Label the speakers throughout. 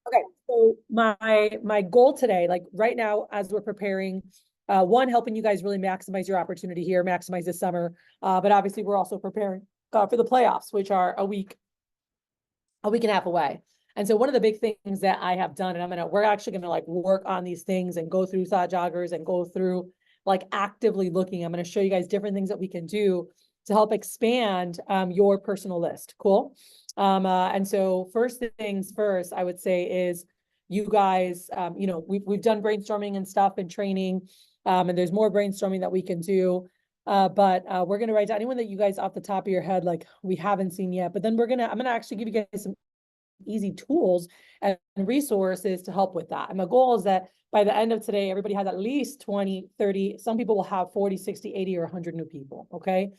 Speaker 1: Okay, so my goal today, like right now, as we're preparing, one, helping you guys really maximize your opportunity here, maximize this summer. But obviously we're also preparing for the playoffs, which are a week and a half away. And so one of the big things that I have done, and we're actually gonna like work on these things and go through thought joggers and go through like actively looking. I'm gonna show you guys different things that we can do to help expand your personal list. Cool. And so first things first, I would say is you guys, we've done brainstorming and stuff and training, and there's more brainstorming that we can do. But we're gonna write down anyone that you guys off the top of your head, like we haven't seen yet. But then I'm gonna actually give you guys some easy tools and resources to help with that. And my goal is that by the end of today, everybody has at least 20, 30, some people will have 40, 60, 80, or 100 new people, okay?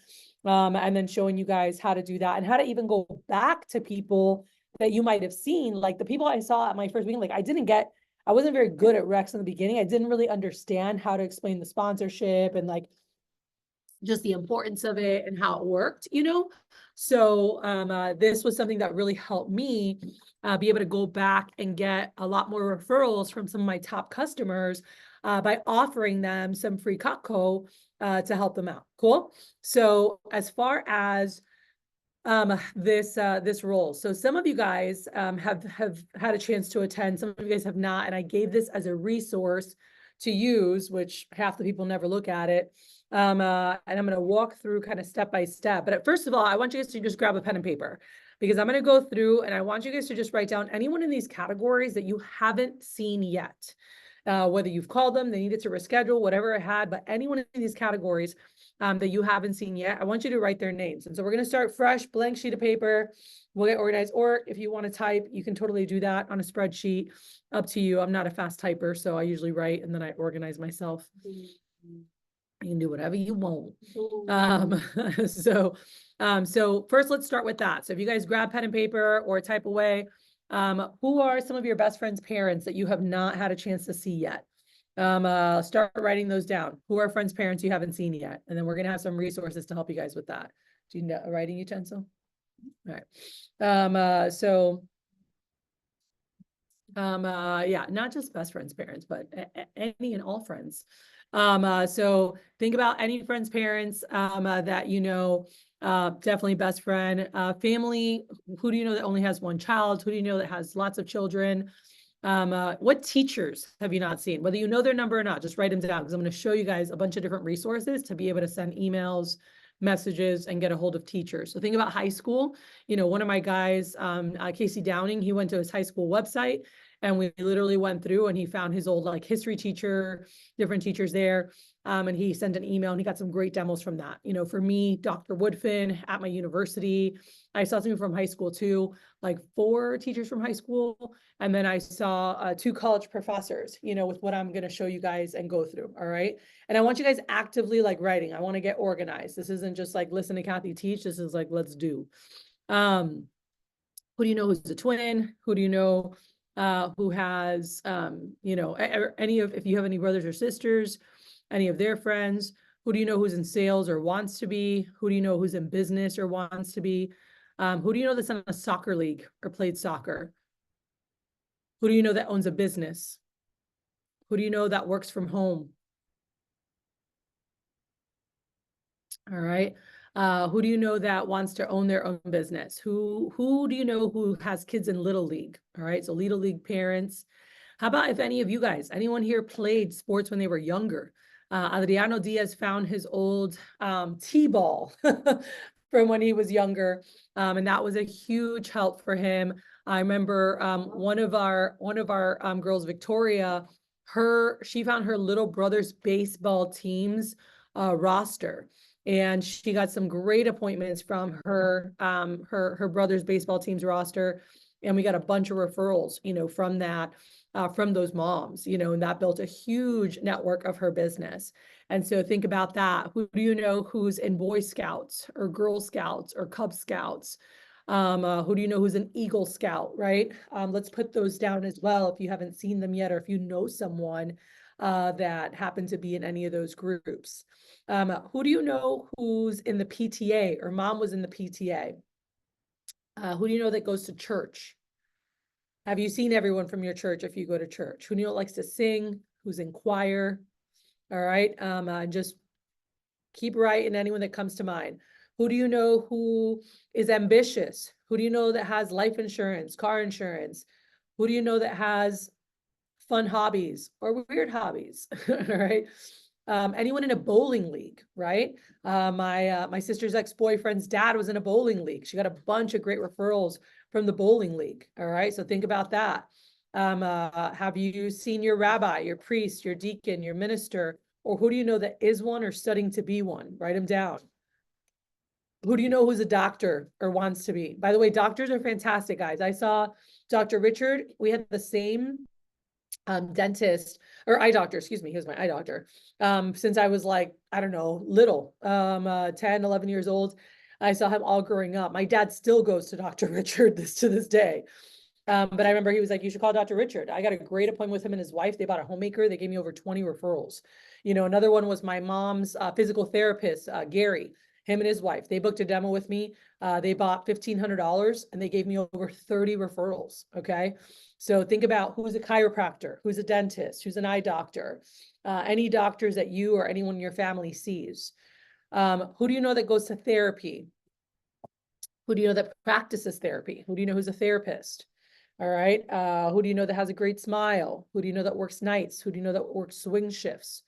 Speaker 1: And then showing you guys how to do that and how to even go back to people that you might have seen. Like the people I saw at my first meeting, like I wasn't very good at Rex in the beginning. I didn't really understand how to explain the sponsorship and like just the importance of it and how it worked, you know? So this was something that really helped me be able to go back and get a lot more referrals from some of my top customers by offering them some free Cutco to help them out. Cool. So as far as this role, so some of you guys have had a chance to attend, some of you guys have not, and I gave this as a resource to use, which half the people never look at it. And I'm going to walk through kind of step by step. But first of all, I want you guys to just grab a pen and paper because I'm going to go through and I want you guys to just write down anyone in these categories that you haven't seen yet. Whether you've called them, they needed to reschedule, whatever it had, but anyone in these categories that you haven't seen yet, I want you to write their names. And so we're going to start fresh, blank sheet of paper. We'll get organized. Or if you want to type, you can totally do that on a spreadsheet. Up to you. I'm not a fast typer, so I usually write and then I organize myself. You can do whatever you want. So first let's start with that. So if you guys grab pen and paper or type away, who are some of your best friends' parents that you have not had a chance to see yet? Start writing those down. Who are friends' parents you haven't seen yet? And then we're gonna have some resources to help you guys with that. Do you know a writing utensil? All right. Yeah, not just best friends' parents, but any and all friends. So think about any friend's parents that you know, definitely best friend, family. Who do you know that only has one child? Who do you know that has lots of children? What teachers have you not seen? Whether you know their number or not, just write them down because I'm going to show you guys a bunch of different resources to be able to send emails, messages, and get a hold of teachers. So think about high school. You know, one of my guys, Casey Downing, he went to his high school website and we literally went through and he found his old like history teacher, different teachers there. And he sent an email and he got some great demos from that. You know, for me, Dr. Woodfin at my university, I saw something from high school too, like 4 teachers from high school. And then I saw 2 college professors, you know, with what I'm going to show you guys and go through. All right. And I want you guys actively like writing. I want to get organized. This isn't just like listen to Kathy teach. This is like, let's do. Who do you know who's a twin? Who do you know who has, if you have any brothers or sisters, any of their friends? Who do you know who's in sales or wants to be? Who do you know who's in business or wants to be? Who do you know that's in a soccer league or played soccer? Who do you know that owns a business? Who do you know that works from home? All right. Who do you know that wants to own their own business? Who do you know who has kids in Little League? All right. So Little League parents. How about if any of you guys, anyone here played sports when they were younger? Adriano Diaz found his old T-ball from when he was younger. And that was a huge help for him. I remember one of our girls, Victoria, she found her little brother's baseball team's roster. And she got some great appointments from her brother's baseball team's roster. And we got a bunch of referrals, you know, from that, from those moms, you know, and that built a huge network of her business. And so think about that. Who do you know who's in Boy Scouts or Girl Scouts or Cub Scouts? Who do you know who's an Eagle Scout, right? Let's put those down as well if you haven't seen them yet, or if you know someone that happened to be in any of those groups. Who do you know who's in the PTA or mom was in the PTA? Who do you know that goes to church? Have you seen everyone from your church if you go to church? Who do you know likes to sing? Who's in choir? All right. Just keep writing anyone that comes to mind. Who do you know who is ambitious? Who do you know that has life insurance, car insurance? Who do you know that has fun hobbies or weird hobbies? All right. Anyone in a bowling league, right? My sister's ex-boyfriend's dad was in a bowling league. She got a bunch of great referrals from the bowling league. All right. So think about that. Have you seen your rabbi, your priest, your deacon, your minister, or who do you know that is one or studying to be one? Write them down. Who do you know who's a doctor or wants to be? By the way, doctors are fantastic, guys. I saw Dr. Richard. We had the same dentist or eye doctor, excuse me, he was my eye doctor, since I was like, I don't know, little, 10, 11 years old. I saw him all growing up. My dad still goes to Dr. Richard to this day. But I remember he was like, you should call Dr. Richard. I got a great appointment with him and his wife. They bought a homemaker. They gave me over 20 referrals. You know, another one was my mom's physical therapist, Gary, him and his wife. They booked a demo with me. They bought $1,500 and they gave me over 30 referrals. Okay. So think about who's a chiropractor, who's a dentist, who's an eye doctor, any doctors that you or anyone in your family sees. Who do you know that goes to therapy? Who do you know that practices therapy? Who do you know who's a therapist? All right. Who do you know that has a great smile? Who do you know that works nights? Who do you know that works swing shifts?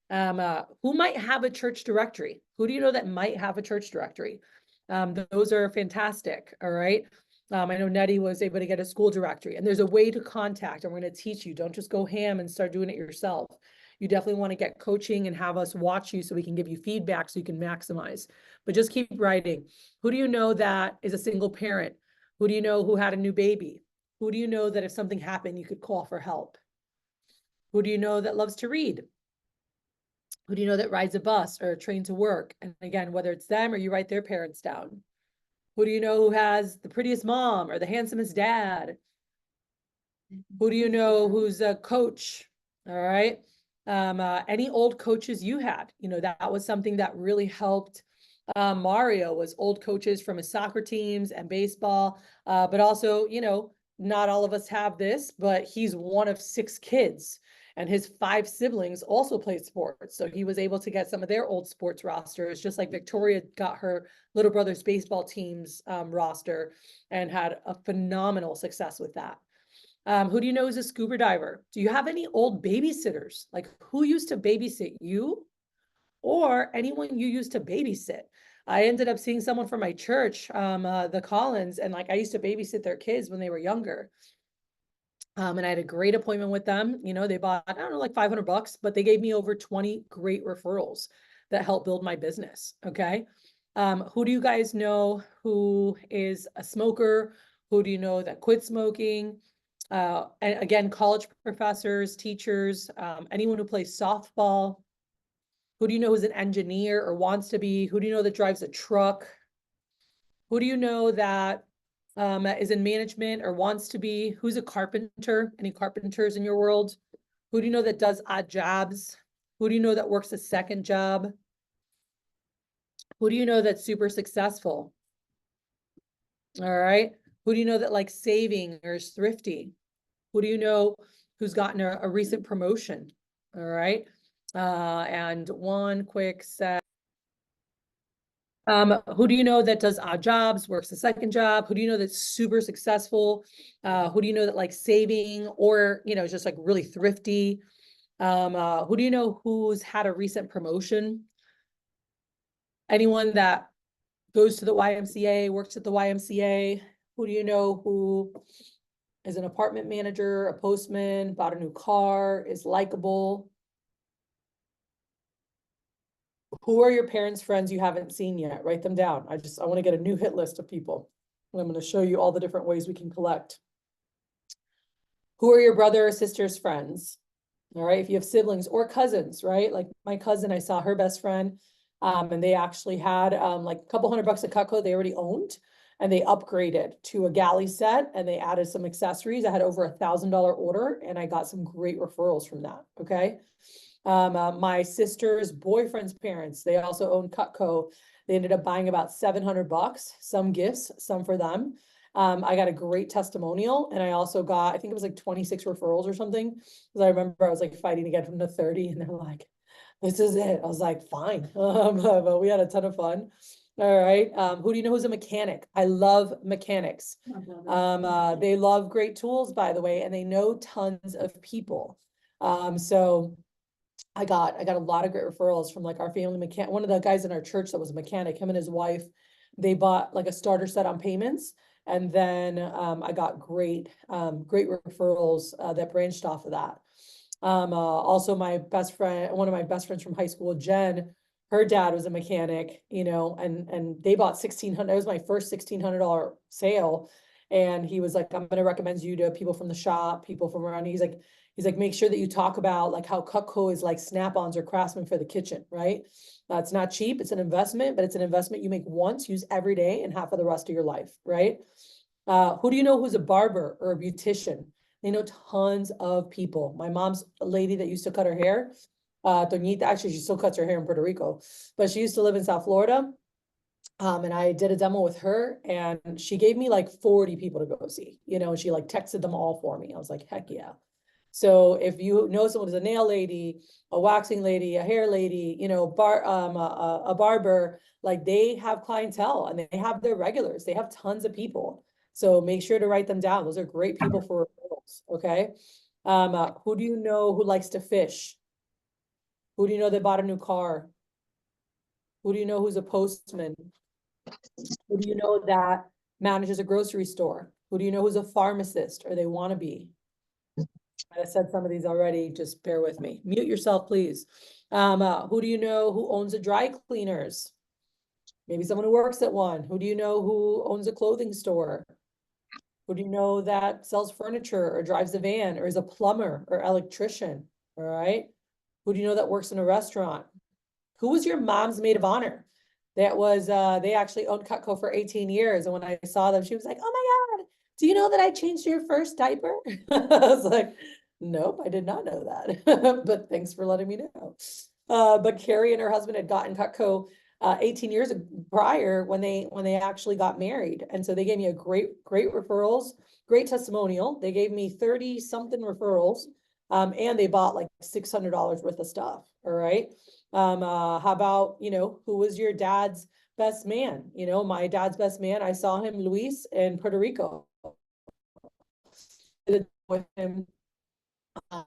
Speaker 1: Who might have a church directory? Who do you know that might have a church directory? Those are fantastic. All right. I know Nettie was able to get a school directory, and there's a way to contact, and we're going to teach you. Don't just go ham and start doing it yourself. You definitely want to get coaching and have us watch you so we can give you feedback so you can maximize. But just keep writing. Who do you know that is a single parent? Who do you know who had a new baby? Who do you know that if something happened, you could call for help? Who do you know that loves to read? Who do you know that rides a bus or a train to work? And again, whether it's them or you write their parents down. Who do you know who has the prettiest mom or the handsomest dad? Who do you know who's a coach? All right. Any old coaches you had, you know, that was something that really helped. Mario was old coaches from his soccer teams and baseball, but also, you know, not all of us have this, but he's one of 6 kids and his 5 siblings also played sports. So he was able to get some of their old sports rosters, just like Victoria got her little brother's baseball team's roster and had a phenomenal success with that. Who do you know is a scuba diver? Do you have any old babysitters? Like who used to babysit you or anyone you used to babysit? I ended up seeing someone from my church, the Collins, and like I used to babysit their kids when they were younger. And I had a great appointment with them. You know, they bought, I don't know, like $500, but they gave me over 20 great referrals that helped build my business. Okay. Who do you guys know who is a smoker? Who do you know that quit smoking? And again, college professors, teachers, anyone who plays softball. Who do you know is an engineer or wants to be? Who do you know that drives a truck? Who do you know that is in management or wants to be? Who's a carpenter? Any carpenters in your world? Who do you know that does odd jobs? Who do you know that works a second job? Who do you know that's super successful? All right. Who do you know that likes saving or is thrifty? Who do you know who's gotten a recent promotion? All right. And one quick set. Who do you know that does odd jobs, works a second job? Who do you know that's super successful? Who do you know that likes saving or, you know, just like really thrifty? Who do you know who's had a recent promotion? Anyone that goes to the YMCA, works at the YMCA? Who do you know who is an apartment manager, a postman, bought a new car, is likable? Who are your parents' friends you haven't seen yet? Write them down. I want to get a new hit list of people. And I'm going to show you all the different ways we can collect. Who are your brother or sister's friends? All right. If you have siblings or cousins, right? Like my cousin, I saw her best friend, and they actually had like a couple $100 at Cutco they already owned, and they upgraded to a galley set and they added some accessories. I had over $1,000 order and I got some great referrals from that. Okay. My sister's boyfriend's parents, they also own Cutco. They ended up buying about $700, some gifts, some for them. I got a great testimonial, and I also got, I think it was like 26 referrals or something. Because I remember I was like fighting to get them to 30, and they're like, this is it. I was like, fine. But we had a ton of fun. All right. Who do you know who's a mechanic? I love mechanics. They love great tools, by the way, and they know tons of people. So I got a lot of great referrals from like our family mechanic. One of the guys in our church that was a mechanic, him and his wife, they bought like a starter set on payments. And then I got great referrals that branched off of that. Also my best friend, one of my best friends from high school, Jen, her dad was a mechanic, you know, and they bought $1,600. It was my first $1,600 sale. And he was like, I'm going to recommend you to people from the shop, people from around. He's like, make sure that you talk about like how Cutco is like Snap-ons or Craftsman for the kitchen, right? It's not cheap. It's an investment, but it's an investment you make once, use every day, and half of the rest of your life, right? Who do you know who's a barber or a beautician? They know tons of people. My mom's a lady that used to cut her hair. Doñita, actually, she still cuts her hair in Puerto Rico, but she used to live in South Florida. And I did a demo with her, and she gave me like 40 people to go see, you know, and she like texted them all for me. I was like, heck yeah. So if you know someone who's a nail lady, a waxing lady, a hair lady, you know, a barber, like they have clientele and they have their regulars. They have tons of people. So make sure to write them down. Those are great people for referrals. Okay. Who do you know who likes to fish? Who do you know that bought a new car? Who do you know who's a postman? Who do you know that manages a grocery store? Who do you know who's a pharmacist or they want to be? I said some of these already, just bear with me. Mute yourself, please. Who do you know who owns a dry cleaners? Maybe someone who works at one. Who do you know who owns a clothing store? Who do you know that sells furniture or drives a van or is a plumber or electrician? All right. Who do you know that works in a restaurant? Who was your mom's maid of honor? That was, they actually owned Cutco for 18 years. And when I saw them, she was like, oh my God, do you know that I changed your first diaper? I was like, nope, I did not know that, but thanks for letting me know. But Carrie and her husband had gotten Cutco 18 years prior when they actually got married. And so they gave me a great referrals, great testimonial. They gave me 30 something referrals. And they bought like $600 worth of stuff. All right. How about, you know, who was your dad's best man? You know, my dad's best man, I saw him, Luis, in Puerto Rico. With him, you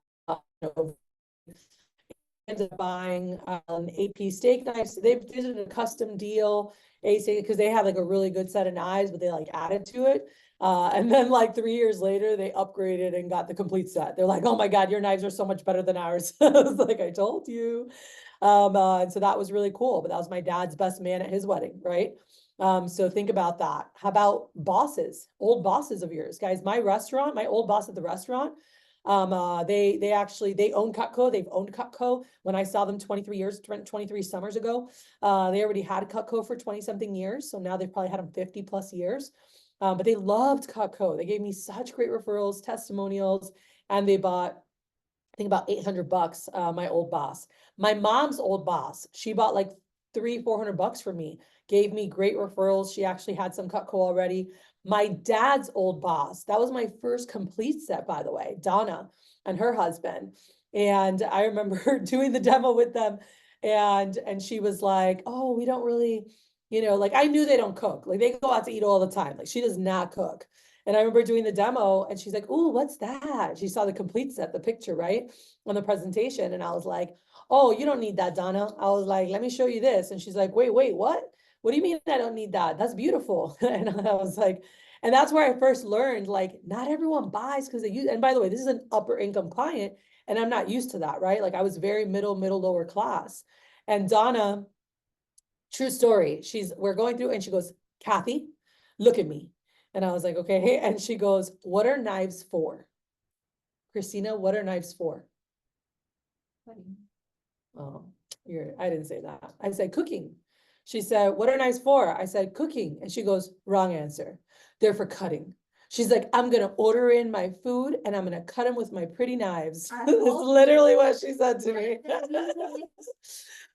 Speaker 1: know, ended up buying an AP steak knife. So they did a custom deal, because they had like a really good set of knives, but they like added to it. And then like 3 years later, they upgraded and got the complete set. They're like, oh my God, your knives are so much better than ours. I was like, I told you. And so that was really cool, but that was my dad's best man at his wedding, right? So think about that. How about bosses, old bosses of yours? Guys, my old boss at the restaurant, they own Cutco. They've owned Cutco. When I saw them 23 summers ago, they already had Cutco for 20 something years. So now they've probably had them 50 plus years. But they loved Cutco. They gave me such great referrals, testimonials, and they bought, I think, about $800, my old boss. My mom's old boss, she bought like $300-400 for me, gave me great referrals. She actually had some Cutco already. My dad's old boss, that was my first complete set, by the way, Donna and her husband. And I remember doing the demo with them, and she was like, oh, we don't really, you know, like I knew they don't cook. Like they go out to eat all the time. Like she does not cook. And I remember doing the demo and she's like, oh, what's that? She saw the complete set, the picture, right, on the presentation. And I was like, oh, you don't need that, Donna. I was like, let me show you this. And she's like, wait, what? What do you mean I don't need that? That's beautiful. And I was like, and that's where I first learned, like, not everyone buys because they use, and by the way, this is an upper income client and I'm not used to that, right? Like I was very middle, lower class. And Donna, true story, we're going through and she goes, Kathy, look at me. And I was like, okay. And she goes, what are knives for? Christina, what are knives for? Oh, I didn't say that. I said cooking. She said, what are knives for? I said cooking. And she goes, wrong answer. They're for cutting. She's like, I'm going to order in my food and I'm going to cut them with my pretty knives. That's literally what she said to me.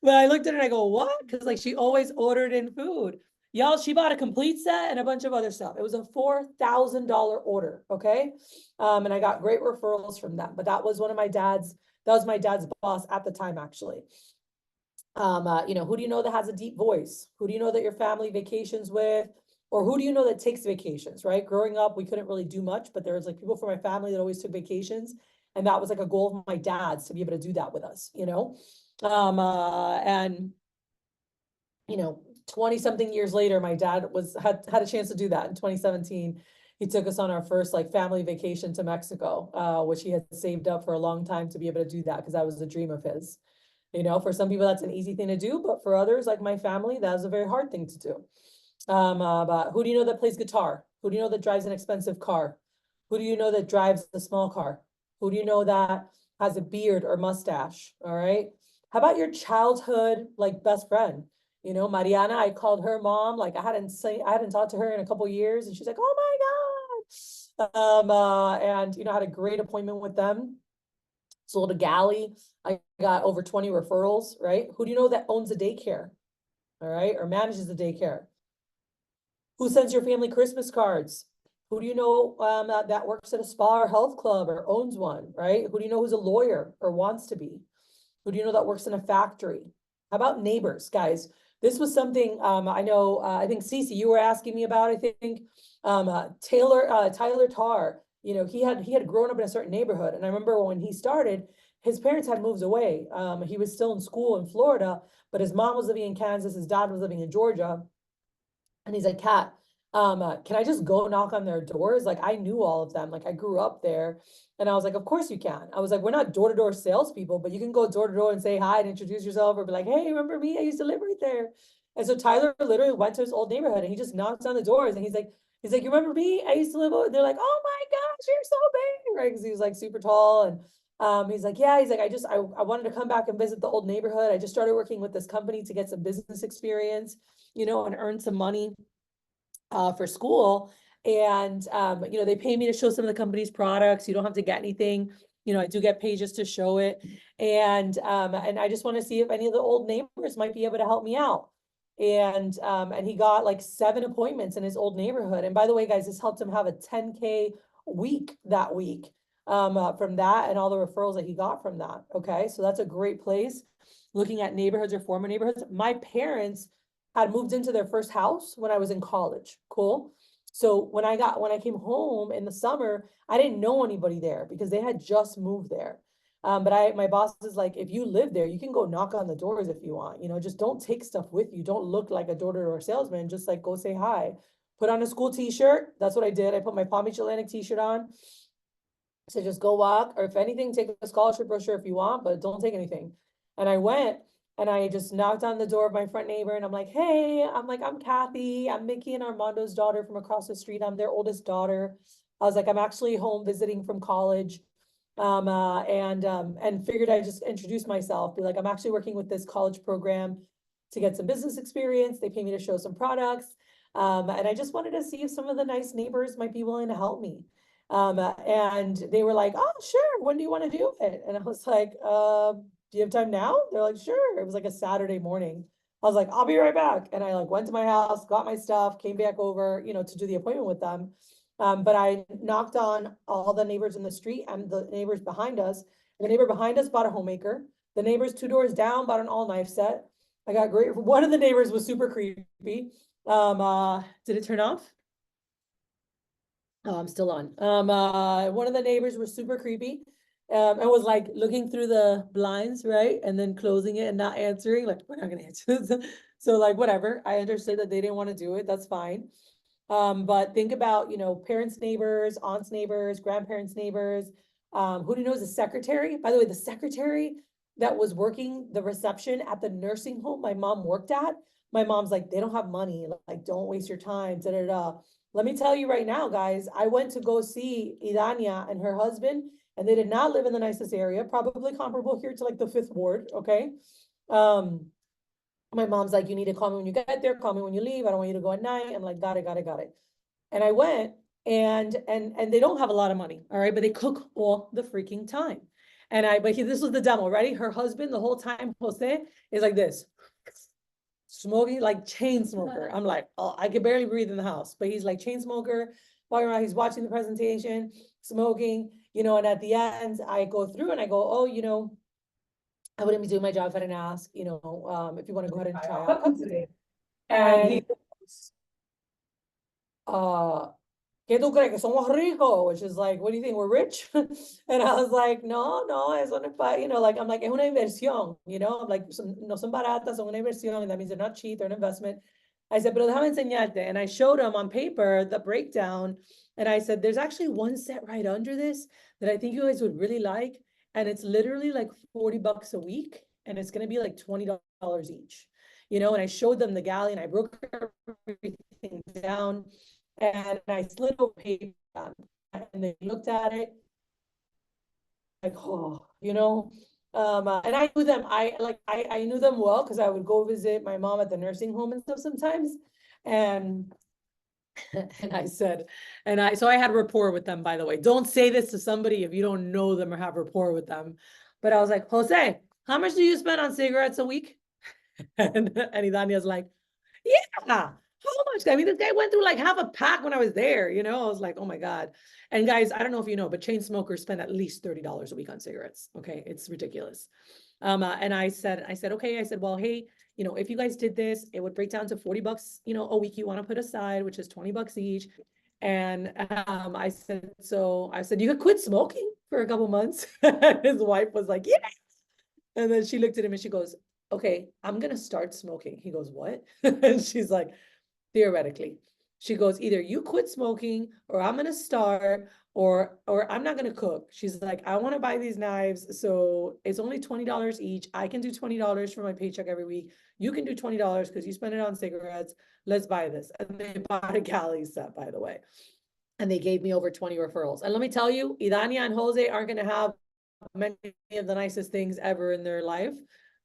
Speaker 1: But I looked at her and I go, what? Because like she always ordered in food. Y'all, she bought a complete set and a bunch of other stuff. It was a $4,000 order, okay? And I got great referrals from them, but that was my dad's boss at the time, actually. Who do you know that has a deep voice? Who do you know that your family vacations with? Or who do you know that takes vacations, right? Growing up, we couldn't really do much, but there was like people from my family that always took vacations. And that was like a goal of my dad's to be able to do that with us, and 20 something years later, my dad had a chance to do that in 2017. He took us on our first like family vacation to Mexico, which he had saved up for a long time to be able to do that because that was a dream of his. For some people that's an easy thing to do, but for others, like my family, that was a very hard thing to do. But who do you know that plays guitar? Who do you know that drives an expensive car? Who do you know that drives a small car? Who do you know that has a beard or mustache? All right. How about your childhood like best friend? Mariana, I called her mom, like I hadn't talked to her in a couple years, and she's like, oh my God. And I had a great appointment with them. Sold a galley. I got over 20 referrals, right? Who do you know that owns a daycare? All right, or manages the daycare? Who sends your family Christmas cards? Who do you know that works at a spa or health club or owns one, right? Who do you know who's a lawyer or wants to be? Who do you know that works in a factory? How about neighbors, guys? This was something I know, I think Cece, you were asking me about, I think. Tyler Tarr, he had grown up in a certain neighborhood. And I remember when he started, his parents had moved away. He was still in school in Florida, but his mom was living in Kansas, his dad was living in Georgia. And he's like, Kat, can I just go knock on their doors? Like I knew all of them. Like I grew up there. And I was like, of course you can. I was like, we're not door-to-door salespeople, but you can go door-to-door and say hi and introduce yourself or be like, hey, remember me? I used to live right there. And so Tyler literally went to his old neighborhood and he just knocks on the doors and he's like, you remember me? I used to live over. They're like, oh my gosh, you're so big, right? Because he was like super tall. And he's like, yeah, he's like, I wanted to come back and visit the old neighborhood. I just started working with this company to get some business experience, and earn some money for school. And, they pay me to show some of the company's products. You don't have to get anything. I do get pages to show it. And I just want to see if any of the old neighbors might be able to help me out. And he got like 7 appointments in his old neighborhood. And by the way, guys, this helped him have a 10K week that week from that and all the referrals that he got from that. Okay. So that's a great place. Looking at neighborhoods or former neighborhoods. My parents had moved into their first house when I was in college. Cool. So when I came home in the summer, I didn't know anybody there because they had just moved there. But my boss is like, if you live there, you can go knock on the doors if you want, just don't take stuff with you. Don't look like a door-to-door salesman. Just like go say hi, put on a school t-shirt. That's what I did. I put my Palm Beach Atlantic t-shirt on. So just go walk, or if anything, take a scholarship brochure if you want, but don't take anything. And I went and I just knocked on the door of my front neighbor and I'm like, hey, I'm Kathy. I'm Mickey and Armando's daughter from across the street. I'm their oldest daughter. I was like, I'm actually home visiting from college. And figured I'd just introduce myself, be like, I'm actually working with this college program to get some business experience. They pay me to show some products. And I just wanted to see if some of the nice neighbors might be willing to help me. And they were like, oh, sure. When do you want to do it? And I was like, do you have time now? They're like, sure. It was like a Saturday morning. I was like, I'll be right back. And I like went to my house, got my stuff, came back over, to do the appointment with them. But I knocked on all the neighbors in the street and the neighbors behind us. The neighbor behind us bought a homemaker. The neighbors 2 doors down bought an all knife set. I got great. One of the neighbors was super creepy. Did it turn off? Oh, I'm still on. One of the neighbors was super creepy. And was like looking through the blinds, right? And then closing it and not answering. Like, we're not gonna answer. So like, whatever. I understood that they didn't want to do it. That's fine. But think about, parents' neighbors, aunts' neighbors, grandparents' neighbors. Who do you know is a secretary? By the way, the secretary that was working the reception at the nursing home my mom worked at, my mom's like, they don't have money. Like, don't waste your time. Da, da, da. Let me tell you right now, guys, I went to go see Idania and her husband, and they did not live in the nicest area, probably comparable here to like the 5th ward. Okay. My mom's like, you need to call me when you get there, call me when you leave. I don't want you to go at night. I'm like, got it. And I went and they don't have a lot of money. All right. But they cook all the freaking time. This was the demo. Ready? Her husband, the whole time, Jose, is like this. smoking, like chain smoker. I'm like, oh, I could barely breathe in the house, but he's like chain smoker, walking around, he's watching the presentation, smoking, you know, and at the end I go through and I go, oh, you know, I wouldn't be doing my job if I didn't ask, you know, if you want to go ahead and try out today. And he goes, ¿qué tú crees? Que somos ricos? Which is like, what do you think? We're rich? And I was like, no, no, eso no es para, you know, like, I'm like, es una inversión, you know, I'm like, no son baratas, son una inversión, and that means they're not cheap, they're an investment. I said, pero déjame enseñarte. And I showed him on paper the breakdown. And I said, there's actually one set right under this that I think you guys would really like. And it's literally like $40 a week. And it's going to be like $20 each, you know, and I showed them the galley and I broke everything down. And I slid over paper and they looked at it like, oh, you know. And I knew them, I knew them well because I would go visit my mom at the nursing home and stuff sometimes. And and I said, so I had rapport with them, by the way. Don't say this to somebody if you don't know them or have rapport with them. But I was like, Jose, how much do you spend on cigarettes a week? And Idania's like, yeah, how much? I mean, this guy went through like half a pack when I was there, you know? I was like, oh my God. And guys, I don't know if you know, but chain smokers spend at least $30 a week on cigarettes. Okay. It's ridiculous. And I said, okay, I said, well, hey, you know, if you guys did this, it would break down to $40, you know, a week you want to put aside, which is $20 each. And I said, you could quit smoking for a couple months. His wife was like, yeah. And then she looked at him and she goes, okay, I'm going to start smoking. He goes, what? And she's like, theoretically. She goes, either you quit smoking or I'm going to start or I'm not going to cook. She's like, I want to buy these knives. So it's only $20 each. I can do $20 for my paycheck every week. You can do $20 because you spend it on cigarettes. Let's buy this. And they bought a galley set, by the way. And they gave me over 20 referrals. And let me tell you, Idania and Jose aren't going to have many of the nicest things ever in their life.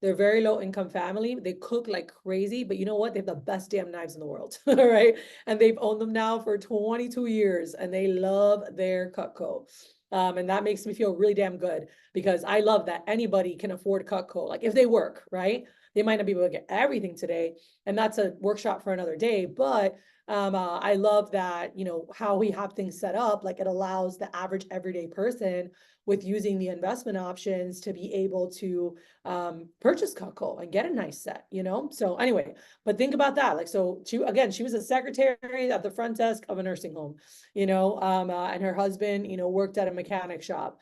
Speaker 1: They're very low income family. They cook like crazy, but you know what? They have the best damn knives in the world, right? And they've owned them now for 22 years and they love their Cutco. And that makes me feel really damn good because I love that anybody can afford Cutco. Like if they work, right? They might not be able to get everything today. And that's a workshop for another day, but I love that, you know, how we have things set up, like it allows the average everyday person with using the investment options to be able to purchase Cutco and get a nice set, you know? So anyway, but think about that. Like, so she was a secretary at the front desk of a nursing home, you know, and her husband, you know, worked at a mechanic shop.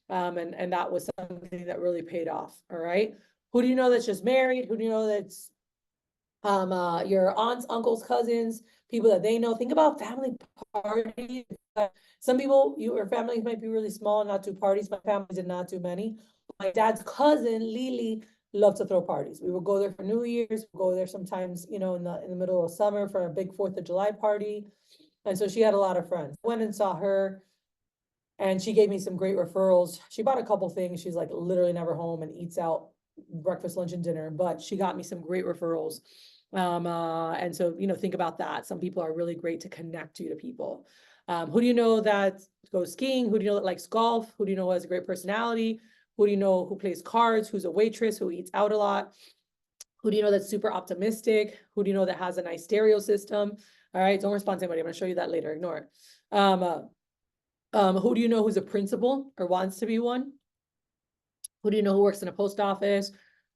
Speaker 1: And that was something that really paid off. All right. Who do you know that's just married? Who do you know that's your aunts, uncles, cousins, people that they know? Think about family parties. Some people, your families might be really small and not do parties. My family did not do many. My dad's cousin, Lily, loved to throw parties. We would go there for New Year's, we'll go there sometimes, you know, in the middle of summer for a big 4th of July party. And so she had a lot of friends. I went and saw her and she gave me some great referrals. She bought a couple things. She's like literally never home and eats out breakfast, lunch, and dinner, but she got me some great referrals. And so, you know, think about that. Some people are really great to connect you to people. Who do you know that goes skiing? Who do you know that likes golf? Who do you know has a great personality? Who do you know who plays cards? Who's a waitress? Who eats out a lot? Who do you know that's super optimistic? Who do you know that has a nice stereo system? All right, don't respond to anybody. I'm going to show you that later. Ignore it. Who do you know who's a principal or wants to be one? Who do you know who works in a post office,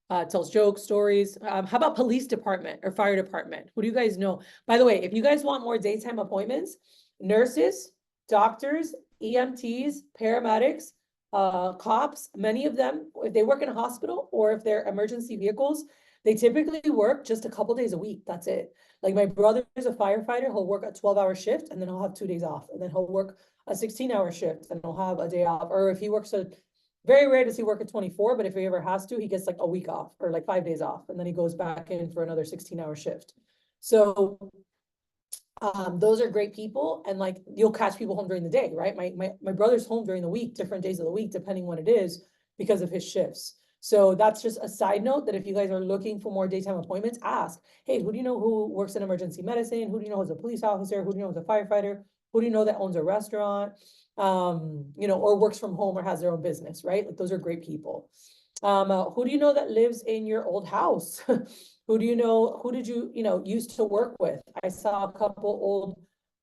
Speaker 1: tells jokes, stories? How about police department or fire department? Who do you guys know? By the way, if you guys want more daytime appointments, nurses, doctors, EMTs, paramedics, cops, many of them, if they work in a hospital or if they're emergency vehicles, they typically work just a couple days a week. That's it. Like my brother is a firefighter. He'll work a 12-hour shift and then he'll have 2 days off. And then he'll work a 16-hour shift and he'll have a day off. Or if he works very rare does he work at 24, but if he ever has to, he gets like a week off or like 5 days off. And then he goes back in for another 16-hour shift. So those are great people. And like, you'll catch people home during the day, right? My brother's home during the week, different days of the week, depending when it is because of his shifts. So that's just a side note that if you guys are looking for more daytime appointments, ask, hey, who do you know who works in emergency medicine? Who do you know who's a police officer? Who do you know who's a firefighter? Who do you know that owns a restaurant? You know, or works from home or has their own business, right? Like those are great people. Who do you know that lives in your old house? Who Who do you know, who did you, used to work with? I saw a couple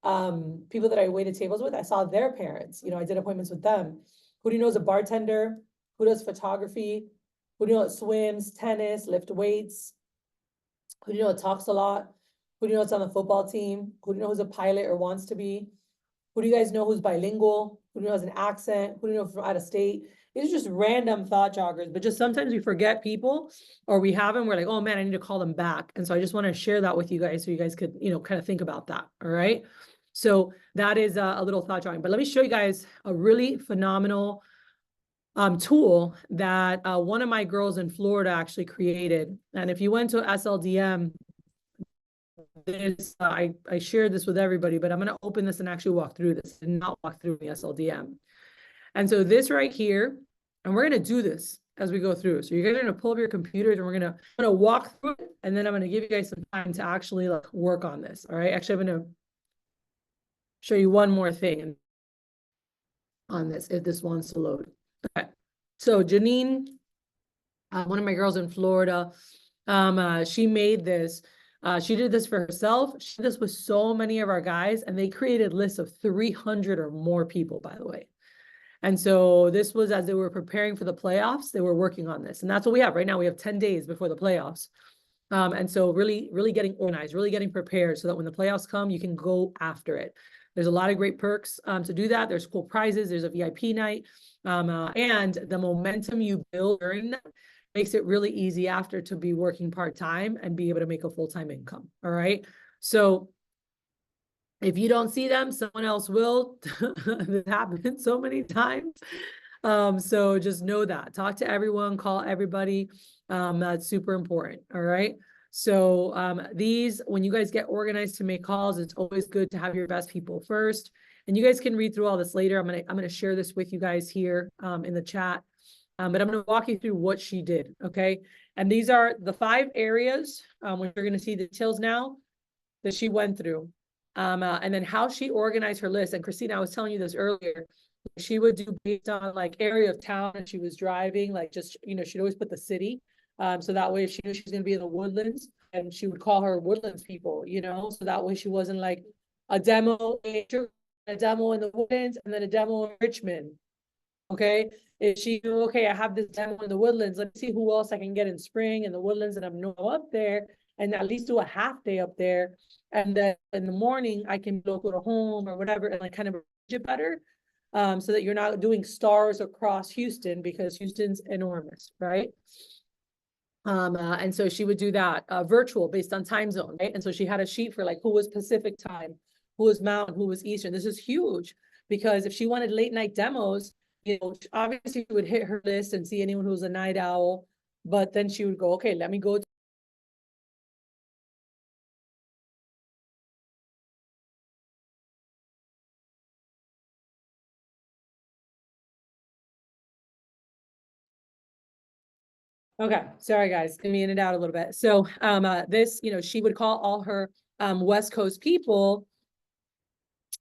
Speaker 1: old people that I waited tables with. I saw their parents, I did appointments with them. Who do you know is a bartender? Who does photography? Who do you know that swims, tennis, lift weights? Who do you know that talks a lot? Who do you know that's on the football team? Who do you know who's a pilot or wants to be? Who do you guys know who's bilingual? Who do you know has an accent? Who do you know from out of state? These are just random thought joggers, but just sometimes we forget people or we have them. We're like, oh man, I need to call them back. And so I just want to share that with you guys so you guys could, kind of think about that. All right. So that is a little thought jogging, but let me show you guys a really phenomenal tool that one of my girls in Florida actually created. And if you went to SLDM, this I shared this with everybody, but I'm going to open this and actually walk through this and not walk through the SLDM. And so this right here, and we're going to do this as we go through. So you're going to pull up your computers and I'm going to walk through it, and then I'm going to give you guys some time to actually work on this. All right. Actually, I'm going to show you one more thing on this if this wants to load. Okay. So Janine, one of my girls in Florida, she made this. She did this for herself. She did this with so many of our guys, and they created lists of 300 or more people, by the way. And so this was as they were preparing for the playoffs, they were working on this. And that's what we have right now. We have 10 days before the playoffs. And so really, really getting organized, really getting prepared so that when the playoffs come, you can go after it. There's a lot of great perks to do that. There's cool prizes. There's a VIP night. And the momentum you build during that makes it really easy after to be working part-time and be able to make a full-time income. All right. So if you don't see them, someone else will. This happens so many times. So just know that. Talk to everyone, call everybody. That's super important. All right. So these, when you guys get organized to make calls, it's always good to have your best people first. And you guys can read through all this later. I'm gonna share this with you guys here in the chat. But I'm gonna walk you through what she did. Okay. And these are the 5 areas when you're gonna see the details now that she went through. And then how she organized her list. And Christina, I was telling you this earlier, she would do based on area of town and she was driving, just, she'd always put the city. So that way if she knew she was going to be in the Woodlands, and she would call her Woodlands people, so that way she wasn't like a demo in the Woodlands and then a demo in Richmond. Okay. If she knew, okay, I have this demo in the Woodlands, let's see who else I can get in spring in the Woodlands, and I'm up there and at least do a half day up there. And then in the morning, I can go to home or whatever and kind of it better. So that you're not doing stars across Houston because Houston's enormous, right? And so she would do that virtual based on time zone, right? And so she had a sheet for who was Pacific time, who was Mountain, who was Eastern. This is huge because if she wanted late night demos, obviously she would hit her list and see anyone who was a night owl, but then she would go, okay, let me go Okay, sorry guys, let me in and out a little bit. So this, she would call all her West Coast people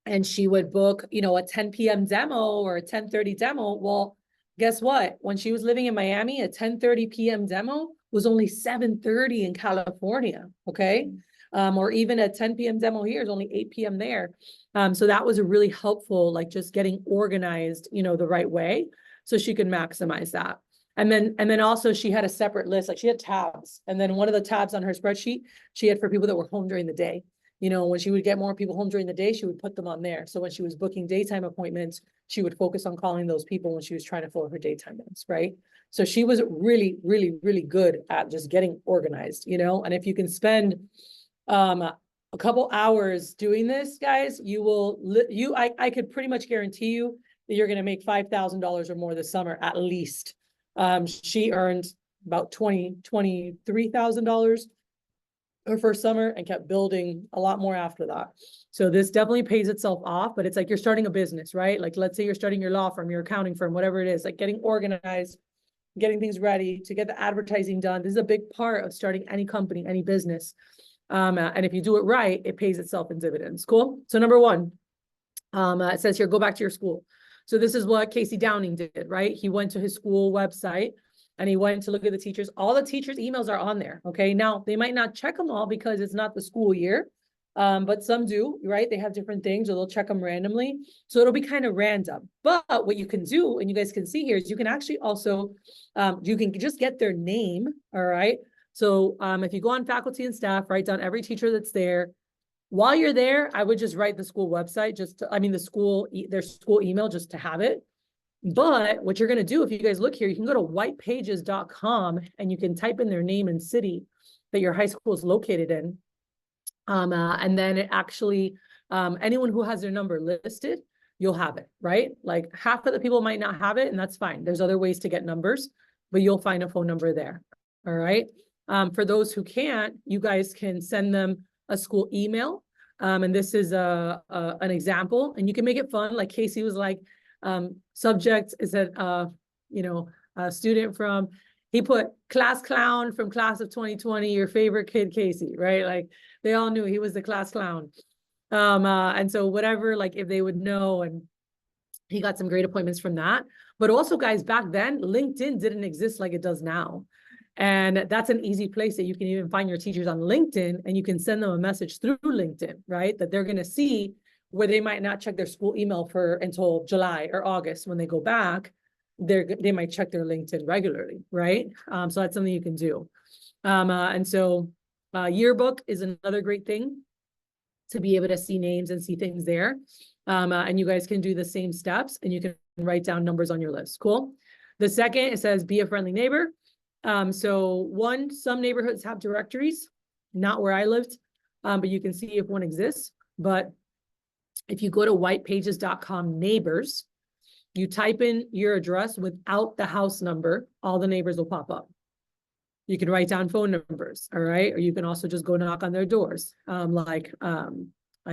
Speaker 1: and she would book, a 10 p.m. demo or a 10:30 demo. Well, guess what? When she was living in Miami, a 10:30 p.m. demo was only 7:30 in California, okay? Or even a 10 p.m. demo here is only 8 p.m. there. So that was a really helpful, just getting organized, the right way so she could maximize that. And then also she had a separate list, she had tabs. And then one of the tabs on her spreadsheet, she had for people that were home during the day. When she would get more people home during the day, she would put them on there. So when she was booking daytime appointments, she would focus on calling those people when she was trying to fill her daytime ones, right? So she was really, really, really good at just getting organized, and if you can spend a couple hours doing this, guys, I could pretty much guarantee you that you're going to make $5,000 or more this summer, at least. She earned about $23,000 her first summer and kept building a lot more after that. So this definitely pays itself off, but it's like you're starting a business, right? Let's say you're starting your law firm, your accounting firm, whatever it is, getting organized, getting things ready to get the advertising done. This is a big part of starting any company, any business. And if you do it right, it pays itself in dividends. Cool. So number 1, it says here, go back to your school. So this is what Casey Downing did, right? He went to his school website and he went to look at the teachers. All the teachers' emails are on there. Okay. Now they might not check them all because it's not the school year. But some do, right? They have different things, or they'll check them randomly. So it'll be kind of random. But what you can do, and you guys can see here, is you can actually also, you can just get their name. All right. So if you go on faculty and staff, write down every teacher that's there. While you're there, I would just write the school website, their school email, just to have it. But what you're going to do, if you guys look here, you can go to whitepages.com and you can type in their name and city that your high school is located in. And then it actually, anyone who has their number listed, you'll have it, right? Like half of the people might not have it, and that's fine. There's other ways to get numbers, but you'll find a phone number there. All right. For those who can't, you guys can send them a school email. And this is an example, and you can make it fun. Like Casey was like, subject is a student from, he put class clown from class of 2020, your favorite kid, Casey, right? Like they all knew he was the class clown. And so whatever, like if they would know, and he got some great appointments from that. But also, guys, back then, LinkedIn didn't exist like it does now. And that's an easy place that you can even find your teachers on LinkedIn, and you can send them a message through LinkedIn, right? That they're going to see, where they might not check their school email until July or August. When they go back, they might check their LinkedIn regularly, right? So that's something you can do. And so yearbook is another great thing to be able to see names and see things there. And you guys can do the same steps, and you can write down numbers on your list. Cool. The second, it says be a friendly neighbor. Some neighborhoods have directories, not where I lived, but you can see if one exists. But if you go to whitepages.com neighbors, you type in your address without the house number, all the neighbors will pop up. You can write down phone numbers, all right? Or you can also just go knock on their doors, I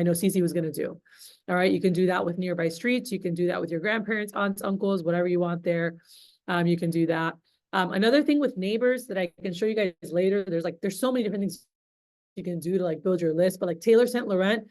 Speaker 1: know Cece was going to do. All right, you can do that with nearby streets. You can do that with your grandparents, aunts, uncles, whatever you want there. You can do that. Another thing with neighbors that I can show you guys later, there's so many different things you can do to like build your list, but like Taylor St. Laurent,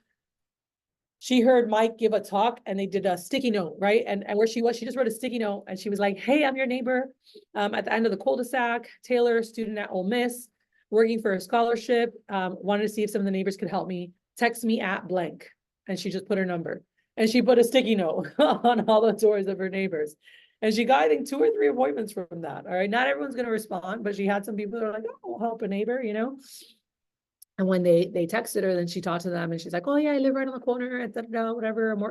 Speaker 1: she heard Mike give a talk, and they did a sticky note, right? And where she was, she just wrote a sticky note, and she was like, hey, I'm your neighbor. At the end of the cul-de-sac, Taylor, student at Ole Miss, working for a scholarship, wanted to see if some of the neighbors could help me. Text me at blank. And she just put her number. And she put a sticky note on all the doors of her neighbors. And she got, I think, 2 or 3 appointments from that. All right. Not everyone's going to respond, but she had some people that are like, oh, I'll help a neighbor, And when they texted her, then she talked to them, and she's like, oh yeah, I live right on the corner, whatever. I'm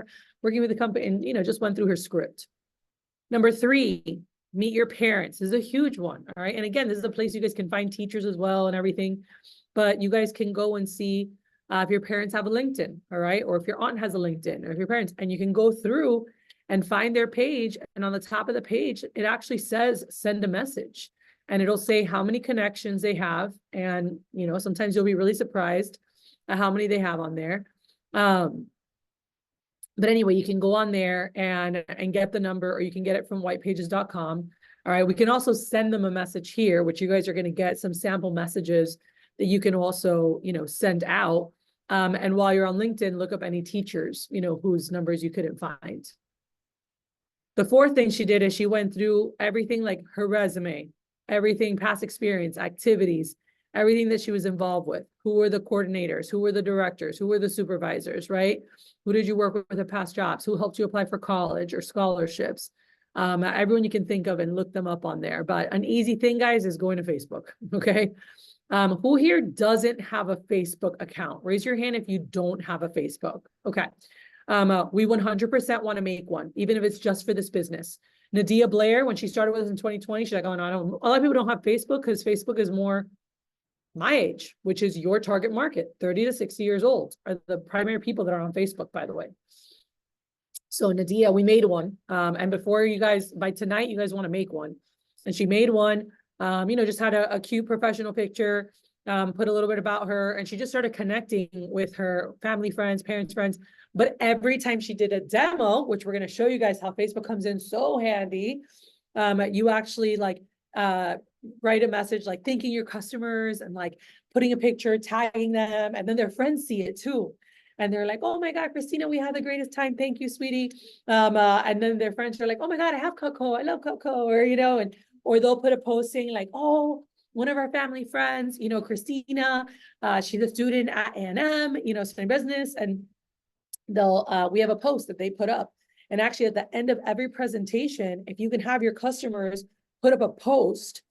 Speaker 1: working with the company, and just went through her script. Number 3, meet your parents. This is a huge one. All right. And again, this is a place you guys can find teachers as well and everything, but you guys can go and see if your parents have a LinkedIn, all right? Or if your aunt has a LinkedIn, or if your parents, and you can go through and find their page. And on the top of the page, it actually says, send a message. And it'll say how many connections they have. And, sometimes you'll be really surprised at how many they have on there. But anyway, you can go on there and get the number, or you can get it from whitepages.com. All right. We can also send them a message here, which you guys are going to get some sample messages that you can also, send out. And while you're on LinkedIn, look up any teachers, whose numbers you couldn't find. The 4th thing she did is she went through everything, like her resume, everything, past experience, activities, everything that she was involved with. Who were the coordinators? Who were the directors? Who were the supervisors, right? Who did you work with at past jobs? Who helped you apply for college or scholarships? Everyone you can think of, and look them up on there. But an easy thing, guys, is going to Facebook, okay? Who here doesn't have a Facebook account? Raise your hand if you don't have a Facebook. Okay. We 100% want to make one, even if it's just for this business. Nadia Blair, when she started with us in 2020, she's like, oh, no, a lot of people don't have Facebook because Facebook is more my age, which is your target market, 30 to 60 years old, are the primary people that are on Facebook, by the way. So Nadia, we made one. And before you guys, by tonight, you guys want to make one. And she made one. Just had a cute professional picture, put a little bit about her, and she just started connecting with her family, friends, parents, friends. But every time she did a demo, which we're going to show you guys how Facebook comes in so handy, you actually write a message, like thanking your customers and like putting a picture, tagging them, and then their friends see it too. And they're like, oh my God, Christina, we had the greatest time. Thank you, sweetie. And then their friends are like, oh my God, I have Coco. I love Coco. Or, and or they'll put a post saying like, oh, one of our family friends, you know, Christina, she's a student at A&M, you know, studying business, and they'll, we have a post that they put up. And actually at the end of every presentation, if you can have your customers put up a post,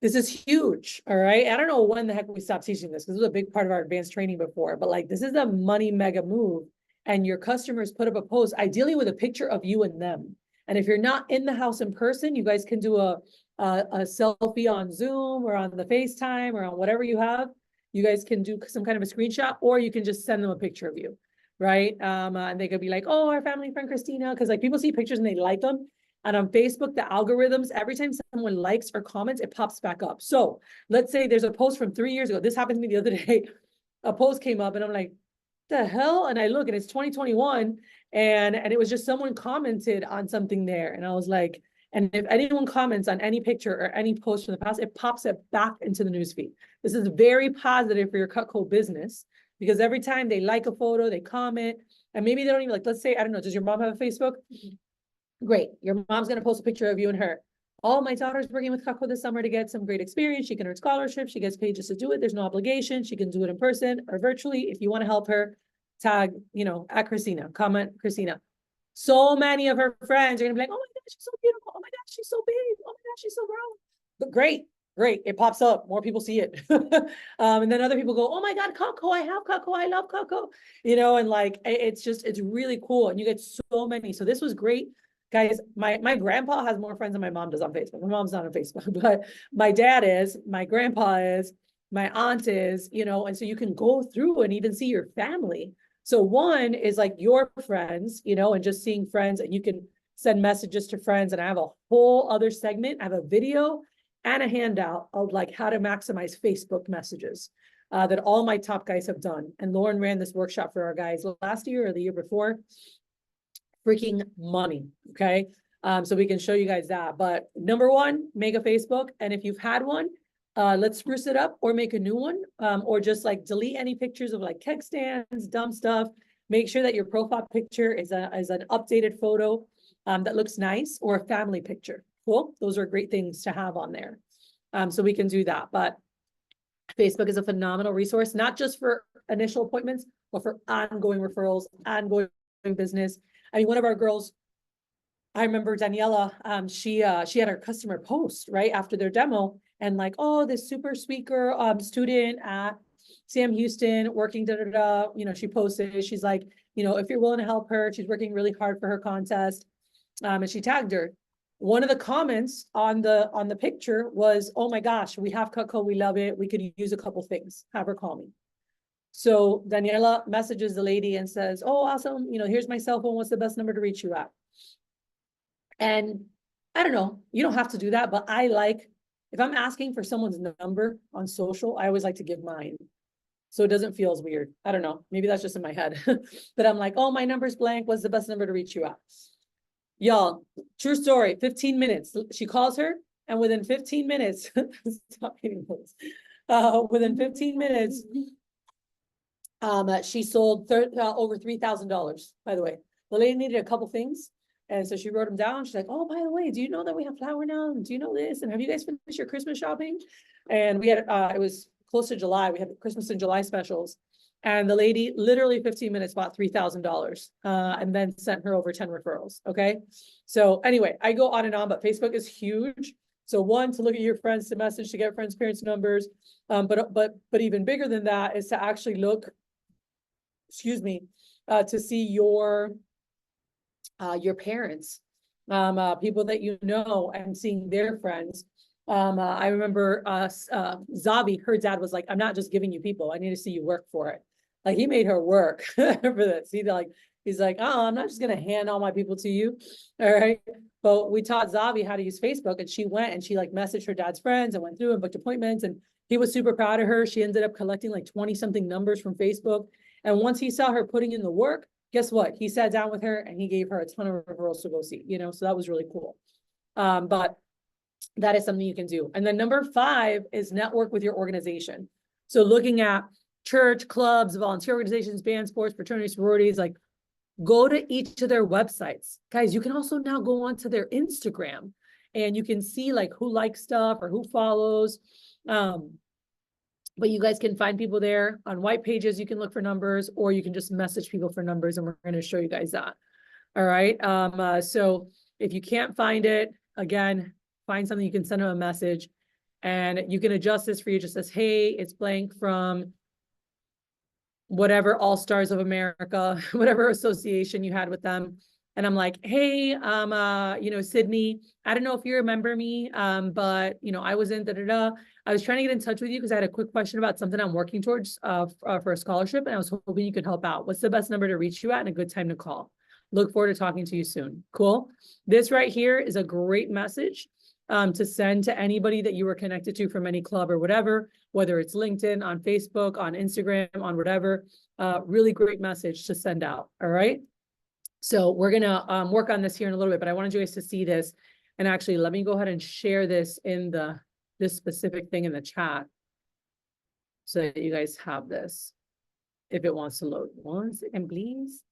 Speaker 1: this is huge, all right? I don't know when the heck we stopped teaching this, because it was a big part of our advanced training before, but like, this is a money mega move. And your customers put up a post, ideally with a picture of you and them. And if you're not in the house in person, you guys can do a selfie on Zoom or on the FaceTime or on whatever you have. You guys can do some kind of a screenshot, or you can just send them a picture of you, right? And they could be like, oh, our family friend Christina, because like people see pictures and they like them. And on Facebook, the algorithms, every time someone likes or comments, it pops back up. So let's say there's a post from 3 years ago. This happened to me the other day. A post came up and I'm like, the hell? And I look and it's 2021 and it was just someone commented on something there. And I was like, and if anyone comments on any picture or any post from the past, it pops it back into the newsfeed. This is very positive for your Cutco business, because every time they like a photo, they comment, and maybe they don't even like, let's say, I don't know, does your mom have a Facebook? Great. Your mom's going to post a picture of you and her. Oh, my daughter's working with Cutco this summer to get some great experience. She can earn scholarships. She gets paid just to do it. There's no obligation. She can do it in person or virtually. If you want to help her, tag, you know, at Christina, comment Christina. So many of her friends are going to be like, oh my God, she's so beautiful. Oh my God, she's so big. Oh my God, she's so grown. But great. It pops up. More people see it. And then other people go, oh my God, Cutco, I have Cutco. I love Cutco. You know, and like, it's really cool. And you get so many. So this was great. Guys, my grandpa has more friends than my mom does on Facebook. My mom's not on Facebook, but my dad is, my grandpa is, my aunt is, you know, and so you can go through and even see your family. So one is like your friends, you know, and just seeing friends, and you can send messages to friends. And I have a whole other segment. I have a video and a handout of like how to maximize Facebook messages that all my top guys have done. And Lauren ran this workshop for our guys last year or the year before. Freaking money. Okay. So we can show you guys that. But number one, make a Facebook. And if you've had one, let's spruce it up or make a new one, or just like delete any pictures of like keg stands, dumb stuff. Make sure that your profile picture is an updated photo that looks nice, or a family picture. Cool. Those are great things to have on there. So we can do that. But Facebook is a phenomenal resource, not just for initial appointments, but for ongoing referrals, ongoing business. I mean, one of our girls, I remember Daniela, she had her customer post right after their demo, and like, oh, this super sweet girl, student at Sam Houston working, you know, she posted, she's like, you know, if you're willing to help her, she's working really hard for her contest. And she tagged her. One of the comments on the picture was, oh my gosh, we have Cutco, we love it. We could use a couple things. Have her call me. So Daniela messages the lady and says, oh, awesome. You know, here's my cell phone. What's the best number to reach you at? And I don't know, you don't have to do that, but I like, if I'm asking for someone's number on social, I always like to give mine. So it doesn't feel as weird. I don't know. Maybe that's just in my head, but I'm like, oh, my number's blank. What's the best number to reach you at? Y'all, true story, 15 minutes. She calls her, and within 15 minutes, stop hitting those. Within 15 minutes, she sold over $3,000, by the way. The lady needed a couple things. And so she wrote them down. She's like, oh, by the way, do you know that we have flour now? Do you know this? And have you guys finished your Christmas shopping? And we had, it was close to July. We had Christmas and July specials. And the lady literally 15 minutes bought $3,000 and then sent her over 10 referrals. Okay. So anyway, I go on and on, but Facebook is huge. So one, to look at your friends, to message, to get friends' parents' numbers. But even bigger than that is to actually look, to see your parents, people that you know, and seeing their friends. I remember Zavi, her dad was like, I'm not just giving you people, I need to see you work for it. Like, he made her work for this. He's like, oh, I'm not just gonna hand all my people to you. All right. But we taught Zavi how to use Facebook, and she went and she like messaged her dad's friends and went through and booked appointments, and he was super proud of her. She ended up collecting like 20 something numbers from Facebook. And once he saw her putting in the work, guess what? He sat down with her and he gave her a ton of referrals to go see, you know, so that was really cool. But that is something you can do. And then number 5 is network with your organization. So looking at church, clubs, volunteer organizations, band, sports, fraternities, sororities, like, go to each of their websites. Guys, you can also now go onto their Instagram and you can see like who likes stuff or who follows. But you guys can find people there on white pages. You can look for numbers, or you can just message people for numbers, and we're going to show you guys that. All right. So if you can't find it, again, find something, you can send them a message, and you can adjust this for you. Just says, hey, it's blank from whatever All Stars of America, whatever association you had with them. And I'm like, hey, Sydney, I don't know if you remember me, but, I was in da-da-da. I was trying to get in touch with you because I had a quick question about something I'm working towards for a scholarship, and I was hoping you could help out. What's the best number to reach you at and a good time to call? Look forward to talking to you soon. Cool. This right here is a great message to send to anybody that you were connected to from any club or whatever, whether it's LinkedIn, on Facebook, on Instagram, on whatever. Really great message to send out. All right. So we're going to work on this here in a little bit, but I wanted you guys to see this. And actually, let me go ahead and share this in this specific thing in the chat so that you guys have this if it wants to load. 1 second, please.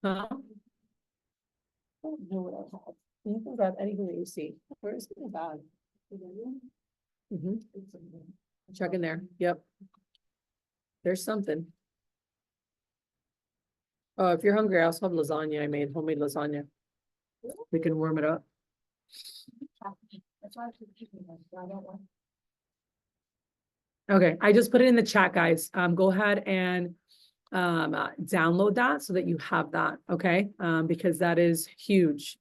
Speaker 1: Huh? I don't know what I have. You can grab anything that you see. Where is my bag? Check in there. Yep. There's something. Oh, if you're hungry, I also have lasagna. I made homemade lasagna. We can warm it up. Okay, I just put it in the chat, guys. Go ahead and download that so that you have that, okay? Because that is huge.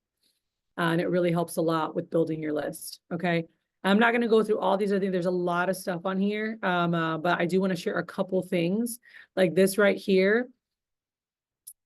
Speaker 1: And it really helps a lot with building your list, okay? I'm not going to go through all these. I think there's a lot of stuff on here, but I do want to share a couple things. Like this right here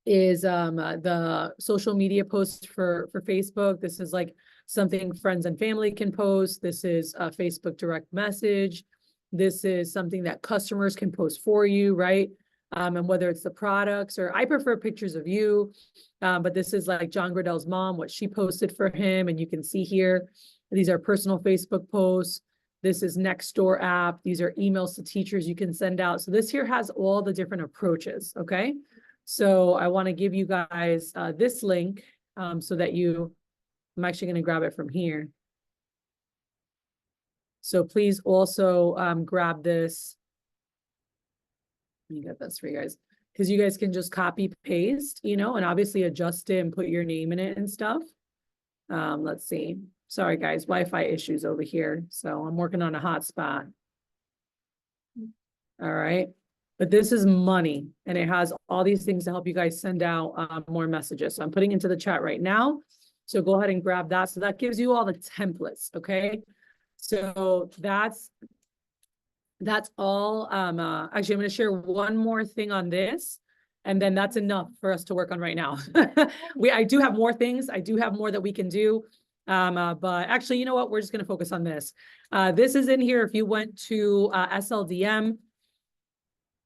Speaker 1: is the social media post for Facebook. This is like something friends and family can post. This is a Facebook direct message. This is something that customers can post for you, right? And whether it's the products, or I prefer pictures of you, but this is like John Gradell's mom, what she posted for him. And you can see here, these are personal Facebook posts. This is Nextdoor app. These are emails to teachers you can send out. So this here has all the different approaches, okay? So I want to give you guys this link so that I'm actually going to grab it from here. So please also grab this. Let me get this for you guys, because you guys can just copy paste, and obviously adjust it and put your name in it and stuff. Let's see. Sorry, guys, Wi-Fi issues over here. So I'm working on a hotspot. All right. But this is money, and it has all these things to help you guys send out more messages. So I'm putting into the chat right now. So go ahead and grab that. So that gives you all the templates. Okay. So that's all. Actually, I'm going to share one more thing on this, and then that's enough for us to work on right now. I do have more things. I do have more that we can do. But actually, you know what? We're just going to focus on this. This is in here. If you went to SLDM,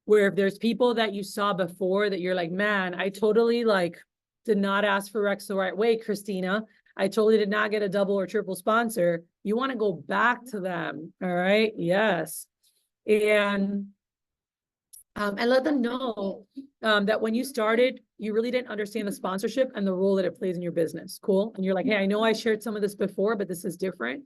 Speaker 1: where if there's people that you saw before that you're like, man, I totally did not ask for Rex the right way, Christina. I totally did not get a double or triple sponsor. You want to go back to them. All right. Yes. And let them know that when you started, you really didn't understand the sponsorship and the role that it plays in your business. Cool. And you're like, hey, I know I shared some of this before, but this is different.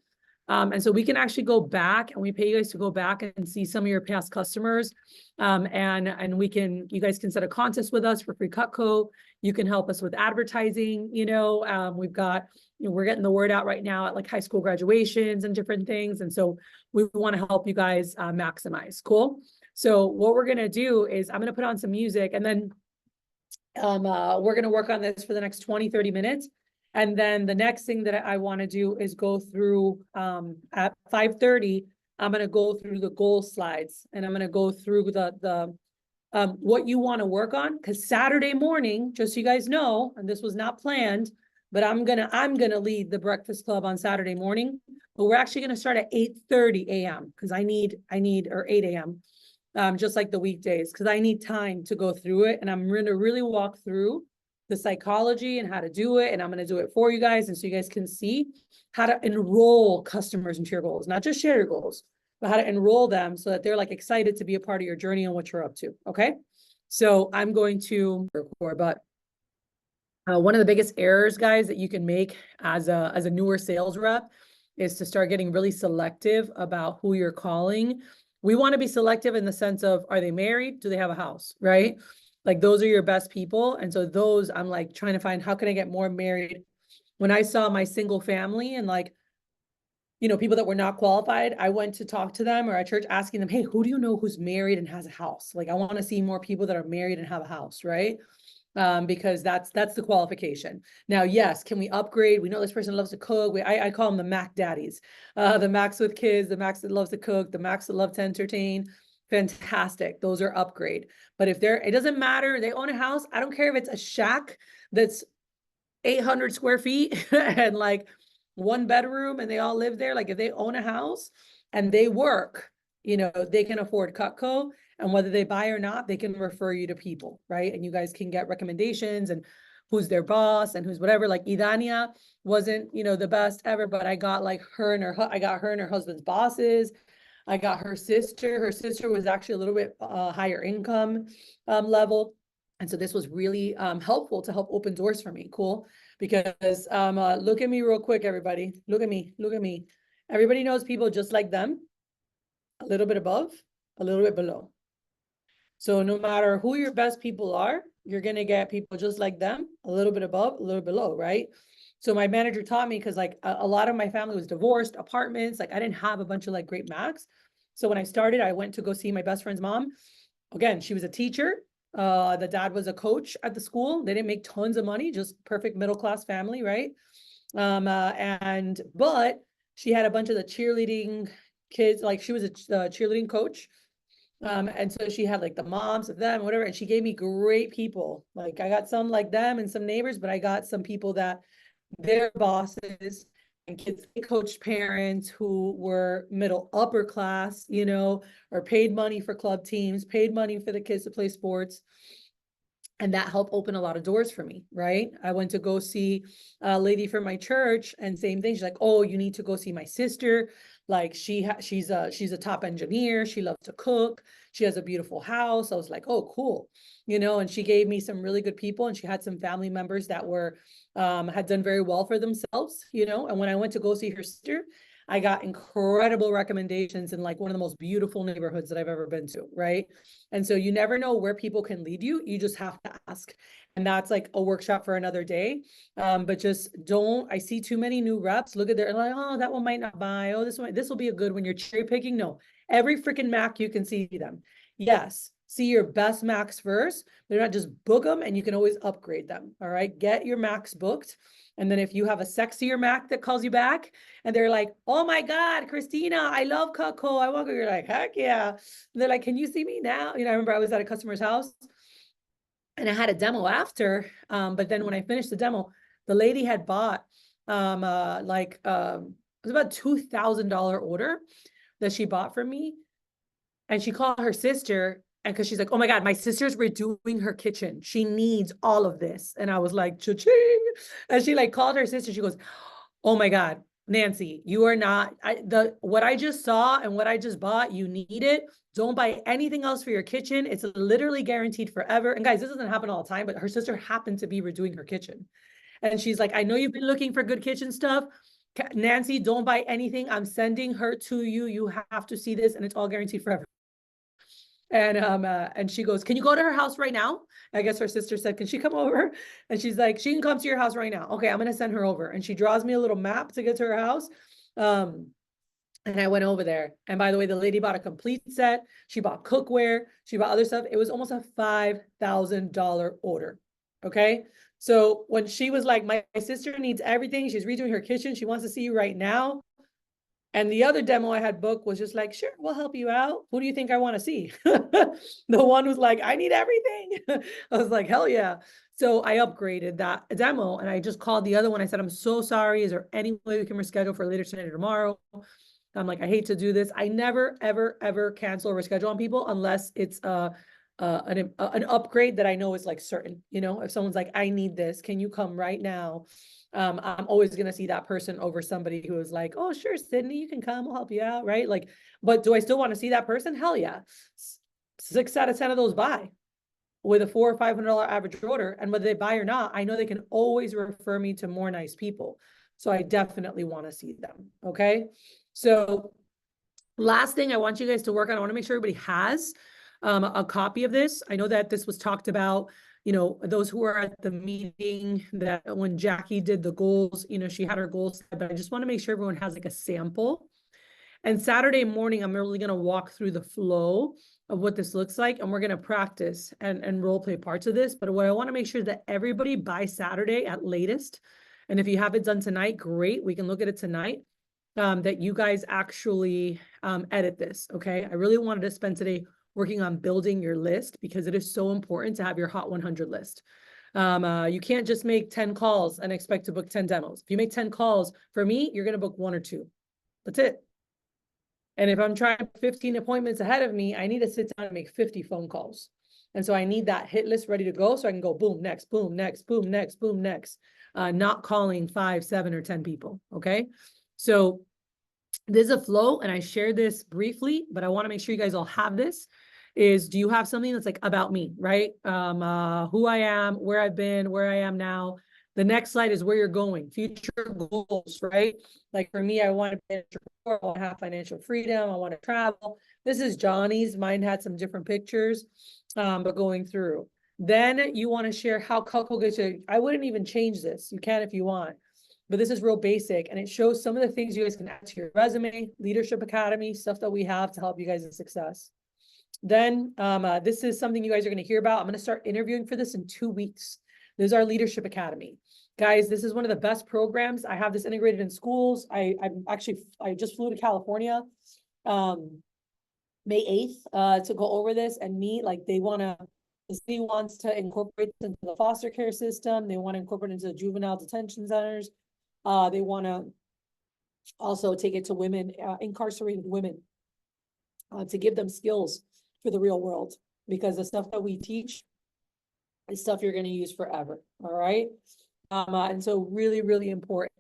Speaker 1: And so we can actually go back, and we pay you guys to go back and see some of your past customers. And you guys can set a contest with us for free Cutco. You can help us with advertising. We've got, we're getting the word out right now at high school graduations and different things. And so we want to help you guys maximize. Cool. So what we're going to do is I'm going to put on some music, and then we're going to work on this for the next 20-30 minutes. And then the next thing that I want to do is go through at 5:30, I'm going to go through the goal slides, and I'm going to go through the what you want to work on. Because Saturday morning, just so you guys know, and this was not planned, but I'm gonna lead the Breakfast Club on Saturday morning. But we're actually going to start at 8:30 a.m. because I need or 8 a.m. Just like the weekdays, because I need time to go through it, and I'm going to really walk through the psychology and how to do it. And I'm going to do it for you guys. And so you guys can see how to enroll customers into your goals, not just share your goals, but how to enroll them so that they're excited to be a part of your journey and what you're up to. Okay. So I'm going to record, but One of the biggest errors, guys, that you can make as a newer sales rep is to start getting really selective about who you're calling. We want to be selective in the sense of, are they married? Do they have a house? Right? Like those are your best people. And so those, I'm like trying to find, how can I get more married? When I saw my single family and like, people that were not qualified, I went to talk to them or at church asking them, hey, who do you know who's married and has a house? Like, I want to see more people that are married and have a house, right? Because that's the qualification. Now, yes, can we upgrade? We know this person loves to cook. I call them the Mac daddies, the Macs with kids, the Macs that loves to cook, the Macs that love to entertain. Fantastic. Those are upgrade. But if it doesn't matter, they own a house. I don't care if it's a shack that's 800 square feet and like one bedroom and they all live there. Like if they own a house and they work, they can afford Cutco, and whether they buy or not, they can refer you to people, right? And you guys can get recommendations and who's their boss and who's whatever. Like Idania wasn't, the best ever, but I got like I got her and her husband's bosses. I got her sister. Her sister was actually a little bit higher income level. And so this was really helpful to help open doors for me. Cool. Because look at me real quick, everybody. Look at me. Look at me. Everybody knows people just like them, a little bit above, a little bit below. So no matter who your best people are, you're going to get people just like them, a little bit above, a little below, right? So my manager taught me, because like a lot of my family was divorced, apartments, like I didn't have a bunch of like great Macs. So when I started, I went to go see my best friend's mom. Again, she was a teacher. The dad was a coach at the school. They didn't make tons of money, just perfect middle-class family, right? But she had a bunch of the cheerleading kids, like she was a cheerleading coach. And so she had like the moms of them, whatever, and she gave me great people. Like I got some like them and some neighbors, but I got some people that their bosses and kids, they coached parents who were middle upper class, or paid money for club teams, paid money for the kids to play sports. And that helped open a lot of doors for me, right? I went to go see a lady from my church, and same thing. She's like, "Oh, you need to go see my sister. Like she's a top engineer. She loves to cook. She has a beautiful house." I was like, "Oh, cool," And she gave me some really good people, and she had some family members that were had done very well for themselves, And when I went to go see her sister, I got incredible recommendations in like one of the most beautiful neighborhoods that I've ever been to, right? And so you never know where people can lead you. You just have to ask. And that's like a workshop for another day. But just don't, I see too many new reps. Look at their, like, oh, that one might not buy. Oh, this will be a good one. You're cherry picking. No, every freaking Mac, you can see them. Yes. See your best Macs first. They're not just book them, and you can always upgrade them. All right. Get your Macs booked. And then if you have a sexier Mac that calls you back and they're like, oh my God, Christina, I love Cutco. I want to go. You're like, heck yeah. And they're like, can you see me now? I remember I was at a customer's house and I had a demo after. But then when I finished the demo, the lady had bought it was about $2,000 order that she bought from me. And she called her sister, and because she's like, oh my God, my sister's redoing her kitchen. She needs all of this. And I was like, cha-ching. And she like called her sister. She goes, oh my God, Nancy, you are not, what I just saw and what I just bought, you need it. Don't buy anything else for your kitchen. It's literally guaranteed forever. And guys, this doesn't happen all the time, but her sister happened to be redoing her kitchen. And she's like, I know you've been looking for good kitchen stuff. Nancy, don't buy anything. I'm sending her to you. You have to see this, and it's all guaranteed forever. And she goes, can you go to her house right now? I guess her sister said, can she come over? And she's like, she can come to your house right now. Okay, I'm gonna send her over. And she draws me a little map to get to her house. And I went over there. And by the way, the lady bought a complete set. She bought cookware. She bought other stuff. It was almost a $5,000 order. Okay. So when she was like, my sister needs everything. She's redoing her kitchen. She wants to see you right now. And the other demo I had booked was just like, sure, we'll help you out. Who do you think I want to see? The one was like, I need everything. I was like, hell yeah. So I upgraded that demo, and I just called the other one. I said, I'm so sorry. Is there any way we can reschedule for later tonight or tomorrow? I'm like, I hate to do this. I never, ever, ever cancel or reschedule on people unless it's an upgrade that I know is like certain. If someone's like, I need this, can you come right now? I'm always going to see that person over somebody who is like, oh, sure, Sydney, you can come, we'll help you out, right? Like, but do I still want to see that person? Hell yeah. 6 out of 10 of those buy. with a $400 or $500 average order, and whether they buy or not, I know they can always refer me to more nice people. So I definitely want to see them. Okay. So last thing I want you guys to work on, I want to make sure everybody has a copy of this. I know that this was talked about, those who were at the meeting, that when Jackie did the goals, she had her goals, but I just want to make sure everyone has like a sample. And Saturday morning, I'm really going to walk through the flow of what this looks like, and we're going to practice and role play parts of this. But what I want to make sure that everybody by Saturday at latest, and if you have it done tonight, great, we can look at it tonight, that you guys actually edit this, okay? I really wanted to spend today working on building your list, because it is so important to have your Hot 100 list. You can't just make 10 calls and expect to book 10 demos. If you make 10 calls, for me, you're going to book 1 or 2. That's it. And if I'm trying 15 appointments ahead of me, I need to sit down and make 50 phone calls. And so I need that hit list ready to go so I can go boom, next, boom, next, boom, next, boom, next. Not calling 5, 7, or 10 people, okay? So there's a flow, and I shared this briefly, but I want to make sure you guys all have this. Do you have something that's like about me, right? Who I am, where I've been, where I am now. The next slide is where you're going, future goals, right? Like for me, I want to have financial freedom. I want to travel. This is Johnny's. Mine had some different pictures, but going through. Then you want to share how Cutco gets you. I wouldn't even change this. You can if you want, but this is real basic, and it shows some of the things you guys can add to your resume, Leadership Academy, stuff that we have to help you guys in success. Then this is something you guys are going to hear about. I'm going to start interviewing for this in 2 weeks. This is our Leadership Academy. Guys, this is one of the best programs. I have this integrated in schools. I just flew to California May 8th to go over this and meet. Like the city wants to incorporate this into the foster care system. They want to incorporate it into the juvenile detention centers. They want to also take it to women, incarcerated women, to give them skills for the real world, because the stuff that we teach is stuff you're going to use forever. All right. And so really, really important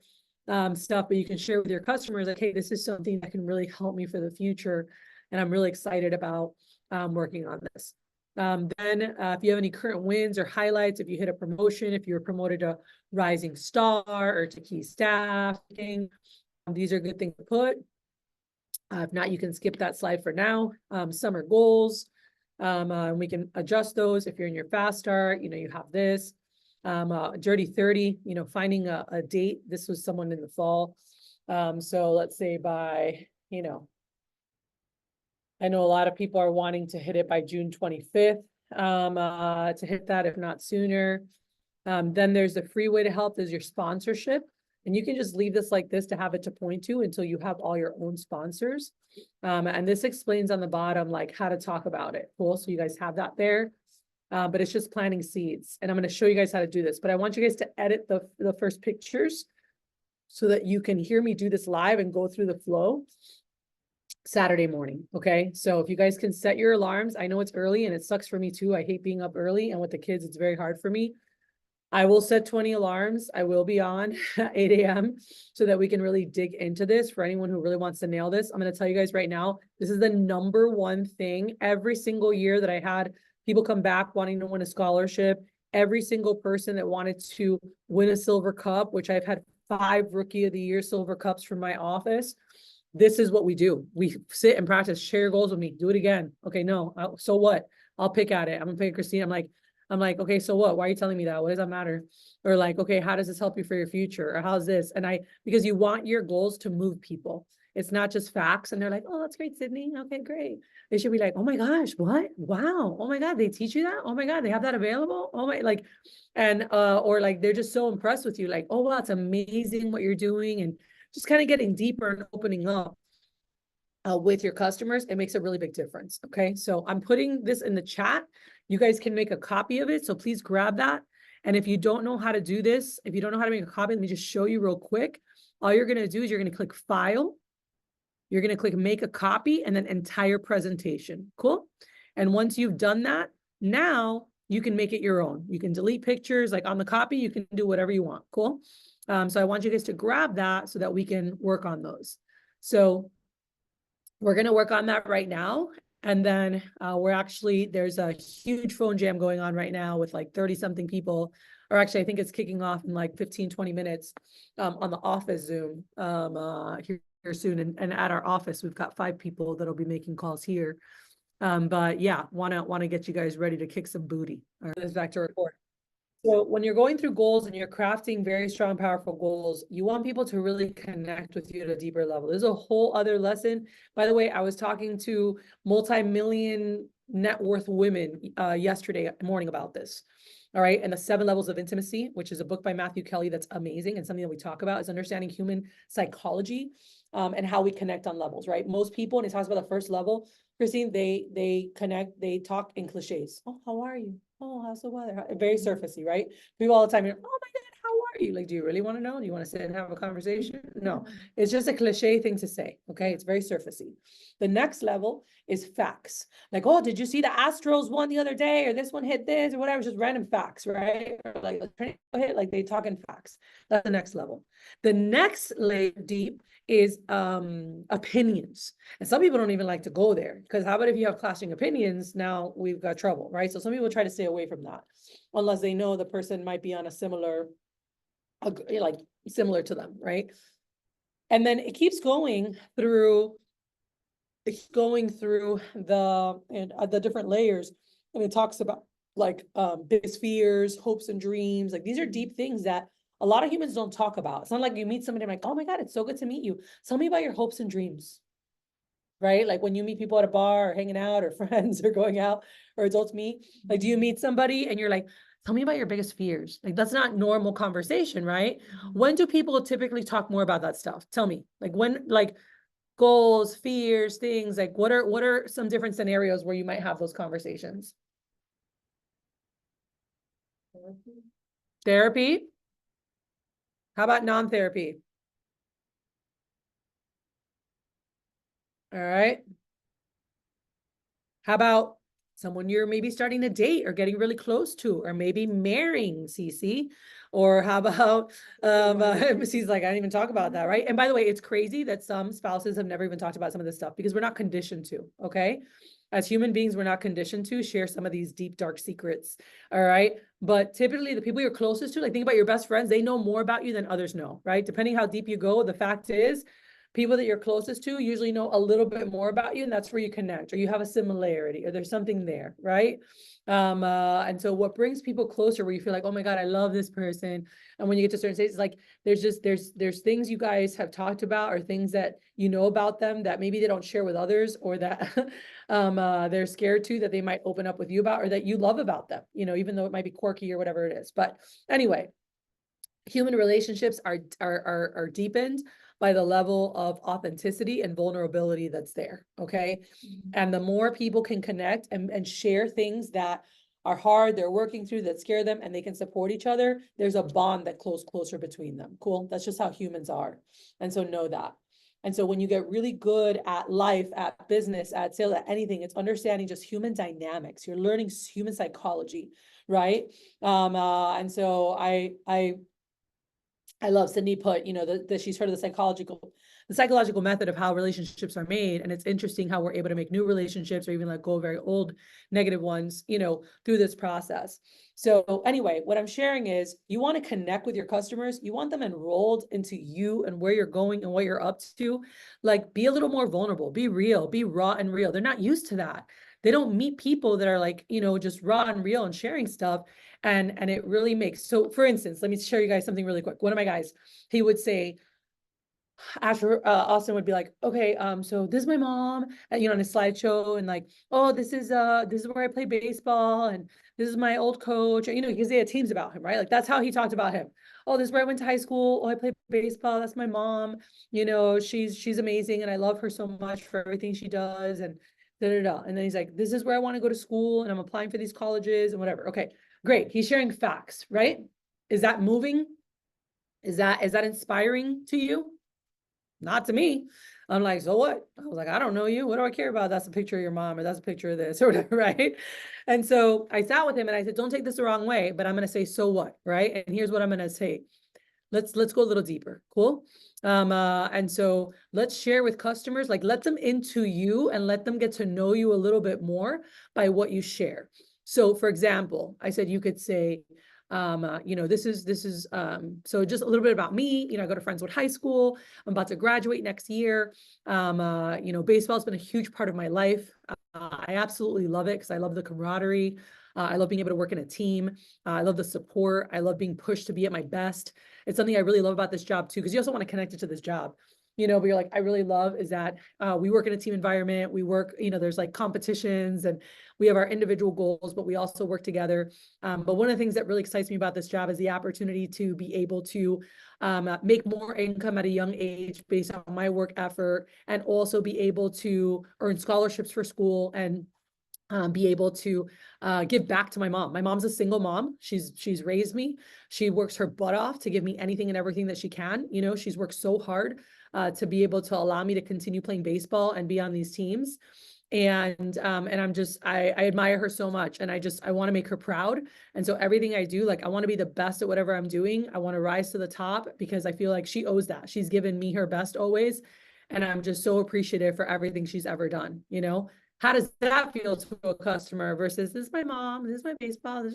Speaker 1: stuff, but you can share with your customers, like, hey, this is something that can really help me for the future. And I'm really excited about working on this. Then if you have any current wins or highlights, if you hit a promotion, if you're promoted to rising star or to key staff, these are good things to put. If not, you can skip that slide for now. Summer goals, we can adjust those. If you're in your fast start, you have this. Dirty 30, finding a date. This was someone in the fall. So let's say by, I know a lot of people are wanting to hit it by June 25th, to hit that, if not sooner. Then there's the free way to help is your sponsorship. And you can just leave this like this to have it to point to until you have all your own sponsors. And this explains on the bottom, like how to talk about it. Cool. So you guys have that there. But it's just planting seeds. And I'm going to show you guys how to do this. But I want you guys to edit the first pictures so that you can hear me do this live and go through the flow Saturday morning. Okay. So if you guys can set your alarms, I know it's early and it sucks for me too. I hate being up early, and with the kids, it's very hard for me. I will set 20 alarms. I will be on at 8 a.m. so that we can really dig into this. For anyone who really wants to nail this, I'm going to tell you guys right now, this is the #1 thing. Every single year that I had people come back wanting to win a scholarship, every single person that wanted to win a silver cup, which I've had 5 Rookie of the Year silver cups from my office. This is what we do. We sit and practice, share your goals with me, do it again. Okay, no, so what? I'll pick at it. I'm gonna pick Christine. I'm like, okay, so what? Why are you telling me that? What does that matter? Or like, okay, how does this help you for your future? Or how's this? And because you want your goals to move people. It's not just facts. And they're like, oh, that's great, Sydney. Okay, great. They should be like, oh my gosh, what? Wow. Oh my God, they teach you that? Oh my God, they have that available? Oh my, like, and, or like, they're just so impressed with you. Like, oh, wow, it's amazing what you're doing. And just kind of getting deeper and opening up with your customers. It makes a really big difference. Okay. So I'm putting this in the chat. You guys can make a copy of it. So please grab that. And if you don't know how to do this, if you don't know how to make a copy, let me just show you real quick. All you're going to do is you're going to click File. You're going to click Make a Copy, and then Entire Presentation. Cool. And once you've done that, now you can make it your own. You can delete pictures. Like on the copy, you can do whatever you want. Cool. So I want you guys to grab that so that we can work on those. So we're going to work on that right now. And then there's a huge phone jam going on right now with like 30 something people, or actually I think it's kicking off in like 15, 20 minutes on the office Zoom here soon. And at our office, we've got 5 people that'll be making calls here. But yeah, wanna get you guys ready to kick some booty. All right, let's back to report. So when you're going through goals and you're crafting very strong, powerful goals, you want people to really connect with you at a deeper level. There's a whole other lesson. By the way, I was talking to multi-million net worth women yesterday morning about this. All right. And the 7 levels of intimacy, which is a book by Matthew Kelly that's amazing. And something that we talk about is understanding human psychology and how we connect on levels, right? Most people, and he talks about the first level, Christine, they connect, they talk in cliches. Oh, how are you? Oh, how's the weather? Very surfacey, right? People all the time, you're, oh my God, how are you? Like, do you really want to know? Do you want to sit and have a conversation? No, it's just a cliche thing to say. Okay. It's very surfacey. The next level is facts. Like, oh, did you see the Astros won the other day? Or this one hit this or whatever, just random facts, right? Or like they talk in facts. That's the next level. The next layer deep is opinions. And some people don't even like to go there, because how about if you have clashing opinions? Now we've got trouble, right? So some people try to stay away from that unless they know the person might be on a similar to them, right? And then it keeps going through the different layers, and it talks about like biggest fears, hopes and dreams. Like these are deep things that a lot of humans don't talk about. It's not like you meet somebody, I'm like, oh my God, it's so good to meet you. Tell me about your hopes and dreams, right? Like when you meet people at a bar or hanging out or friends or going out or adults meet, like, do you meet somebody and you're like, tell me about your biggest fears? Like that's not normal conversation, right? When do people typically talk more about that stuff? Tell me, like when, like goals, fears, things, like what are some different scenarios where you might have those conversations? Therapy? How about non-therapy? All right. How about someone you're maybe starting to date or getting really close to, or maybe marrying, Cece? Or how about, she's like, I didn't even talk about that, right? And by the way, it's crazy that some spouses have never even talked about some of this stuff because we're not conditioned to, okay? As human beings, we're not conditioned to share some of these deep, dark secrets, all right? But typically the people you're closest to, like think about your best friends, they know more about you than others know, right? Depending how deep you go, the fact is, people that you're closest to usually know a little bit more about you, and that's where you connect, or you have a similarity, or there's something there, right? And so what brings people closer where you feel like, oh my God, I love this person. And when you get to certain stages, like there's things you guys have talked about, or things that you know about them that maybe they don't share with others, or that they're scared to, that they might open up with you about, or that you love about them, you know, even though it might be quirky or whatever it is. But anyway, human relationships are deepened by the level of authenticity and vulnerability that's there, okay? And the more people can connect and share things that are hard, they're working through, that scare them, and they can support each other, there's a bond that grows closer between them. Cool? That's just how humans are. And so know that. And so when you get really good at life, at business, at sales, at anything, it's understanding just human dynamics. You're learning human psychology, right? And so I love Sydney put, you know, that she's heard of the psychological method of how relationships are made. And it's interesting how we're able to make new relationships, or even let go of very old negative ones, you know, through this process. So anyway, what I'm sharing is you want to connect with your customers. You want them enrolled into you and where you're going and what you're up to. Like, be a little more vulnerable, be real, be raw and real. They're not used to that. They don't meet people that are like, you know, just raw and real and sharing stuff. And it really makes, so for instance, let me show you guys something really quick. One of my guys, he would say, after Austin would be like, okay, so this is my mom, you know, on a slideshow, and like, oh, this is where I play baseball, and this is my old coach, you know, because they had teams about him, right? Like that's how he talked about him. Oh, this is where I went to high school. Oh, I played baseball. That's my mom. You know, she's amazing, and I love her so much for everything she does, and da da da. And then he's like, this is where I want to go to school, and I'm applying for these colleges and whatever. Okay, great. He's sharing facts, right? Is that moving? Is that inspiring to you? Not to me. I'm like, so what? I was like, I don't know you. What do I care about? That's a picture of your mom, or that's a picture of this, or whatever, right? And so I sat with him and I said, don't take this the wrong way, but I'm going to say, so what, right? And here's what I'm going to say. let's go a little deeper. Cool. And so let's share with customers, like let them into you and let them get to know you a little bit more by what you share. So for example, I said you could say, this is so just a little bit about me. I go to Friendswood High School. I'm about to graduate next year. Baseball's been a huge part of my life. I absolutely love it because I love the camaraderie. I love being able to work in a team. I love the support. I love being pushed to be at my best. It's something I really love about this job too, because you also want to connect it to this job. But you're like, I really love is that we work in a team environment. We work, there's like competitions and we have our individual goals, but we also work together. But one of the things that really excites me about this job is the opportunity to be able to make more income at a young age based on my work effort, and also be able to earn scholarships for school and be able to give back to my mom. My mom's a single mom. She's raised me. She works her butt off to give me anything and everything that she can. She's worked so hard to be able to allow me to continue playing baseball and be on these teams. And I admire her so much. And I want to make her proud. And so everything I do, like I want to be the best at whatever I'm doing. I want to rise to the top because I feel like she owes that. She's given me her best always. And I'm just so appreciative for everything she's ever done. How does that feel to a customer versus this is my mom, this is my baseball,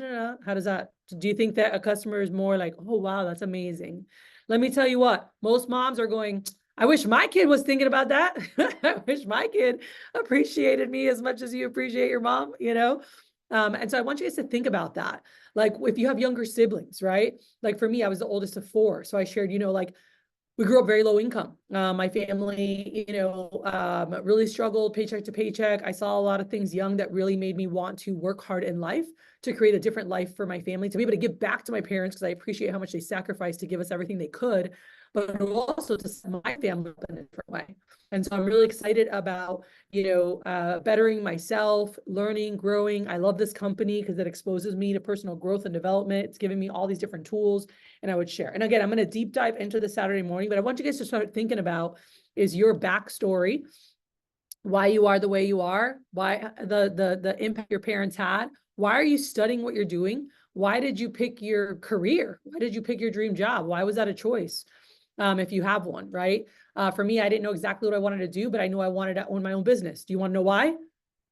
Speaker 1: how does that, do you think that a customer is more like, oh, wow, that's amazing? Let me tell you what, most moms are going, I wish my kid was thinking about that. I wish my kid appreciated me as much as you appreciate your mom, And so I want you guys to think about that. Like if you have younger siblings, right? Like for me, I was the oldest of 4. So I shared, like we grew up very low income. My family, really struggled paycheck to paycheck. I saw a lot of things young that really made me want to work hard in life to create a different life for my family, to be able to give back to my parents because I appreciate how much they sacrificed to give us everything they could, but also to set my family up in a different way. And so I'm really excited about, bettering myself, learning, growing. I love this company because it exposes me to personal growth and development. It's giving me all these different tools, and I would share. And again, I'm going to deep dive into the Saturday morning, but I want you guys to start thinking about is your backstory, why you are the way you are, why the impact your parents had. Why are you studying what you're doing? Why did you pick your career? Why did you pick your dream job? Why was that a choice? If you have one, right? For me, I didn't know exactly what I wanted to do, but I knew I wanted to own my own business. Do you want to know why?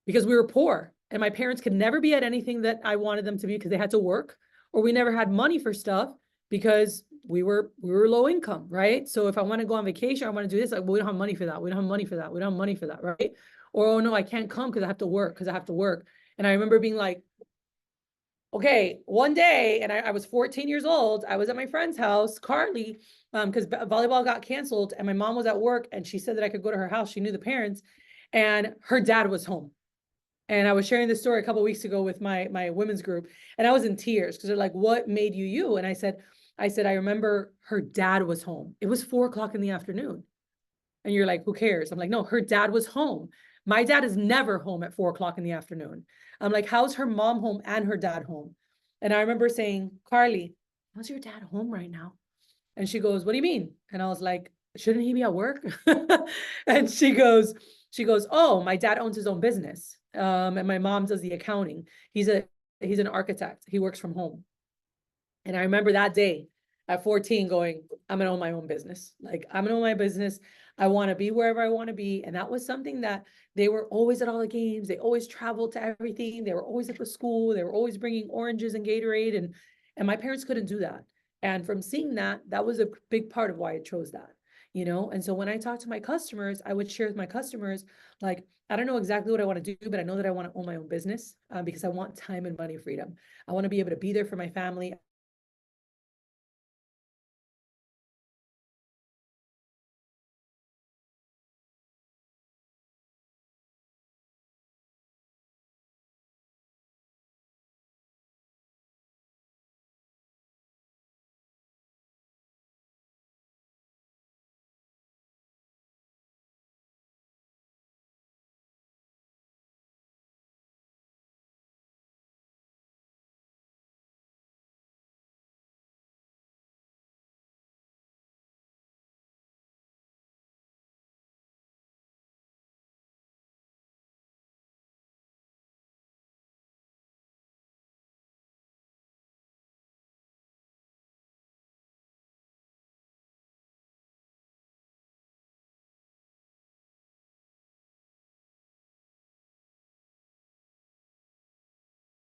Speaker 1: Because we were poor and my parents could never be at anything that I wanted them to be because they had to work, or we never had money for stuff because we were low income, right? So if I want to go on vacation, I want to do this, like, well, we don't have money for that. We don't have money for that. We don't have money for that, right? Or, oh no, I can't come because I have to work, And I remember being like, okay, one day, and I was 14 years old, I was at my friend's house, Carly, because volleyball got canceled and my mom was at work and she said that I could go to her house. She knew the parents and her dad was home. And I was sharing this story a couple of weeks ago with my women's group, and I was in tears because they're like, what made you you? And I said, I remember her dad was home. It was 4:00 in the afternoon. And you're like, who cares? I'm like, no, her dad was home. My dad is never home at 4:00 in the afternoon. I'm like, how's her mom home and her dad home? And I remember saying, Carly, how's your dad home right now? And she goes, what do you mean? And I was like, shouldn't he be at work? And she goes, oh, my dad owns his own business. And my mom does the accounting. He's an architect. He works from home. And I remember that day at 14 going, I'm gonna own my own business. Like I'm gonna own my business. I want to be wherever I want to be. And that was something that they were always at all the games. They always traveled to everything. They were always at the school. They were always bringing oranges and Gatorade. And my parents couldn't do that. And from seeing that, that was a big part of why I chose that, And so when I talk to my customers, I would share with my customers, like, I don't know exactly what I want to do, but I know that I want to own my own business because I want time and money freedom. I want to be able to be there for my family.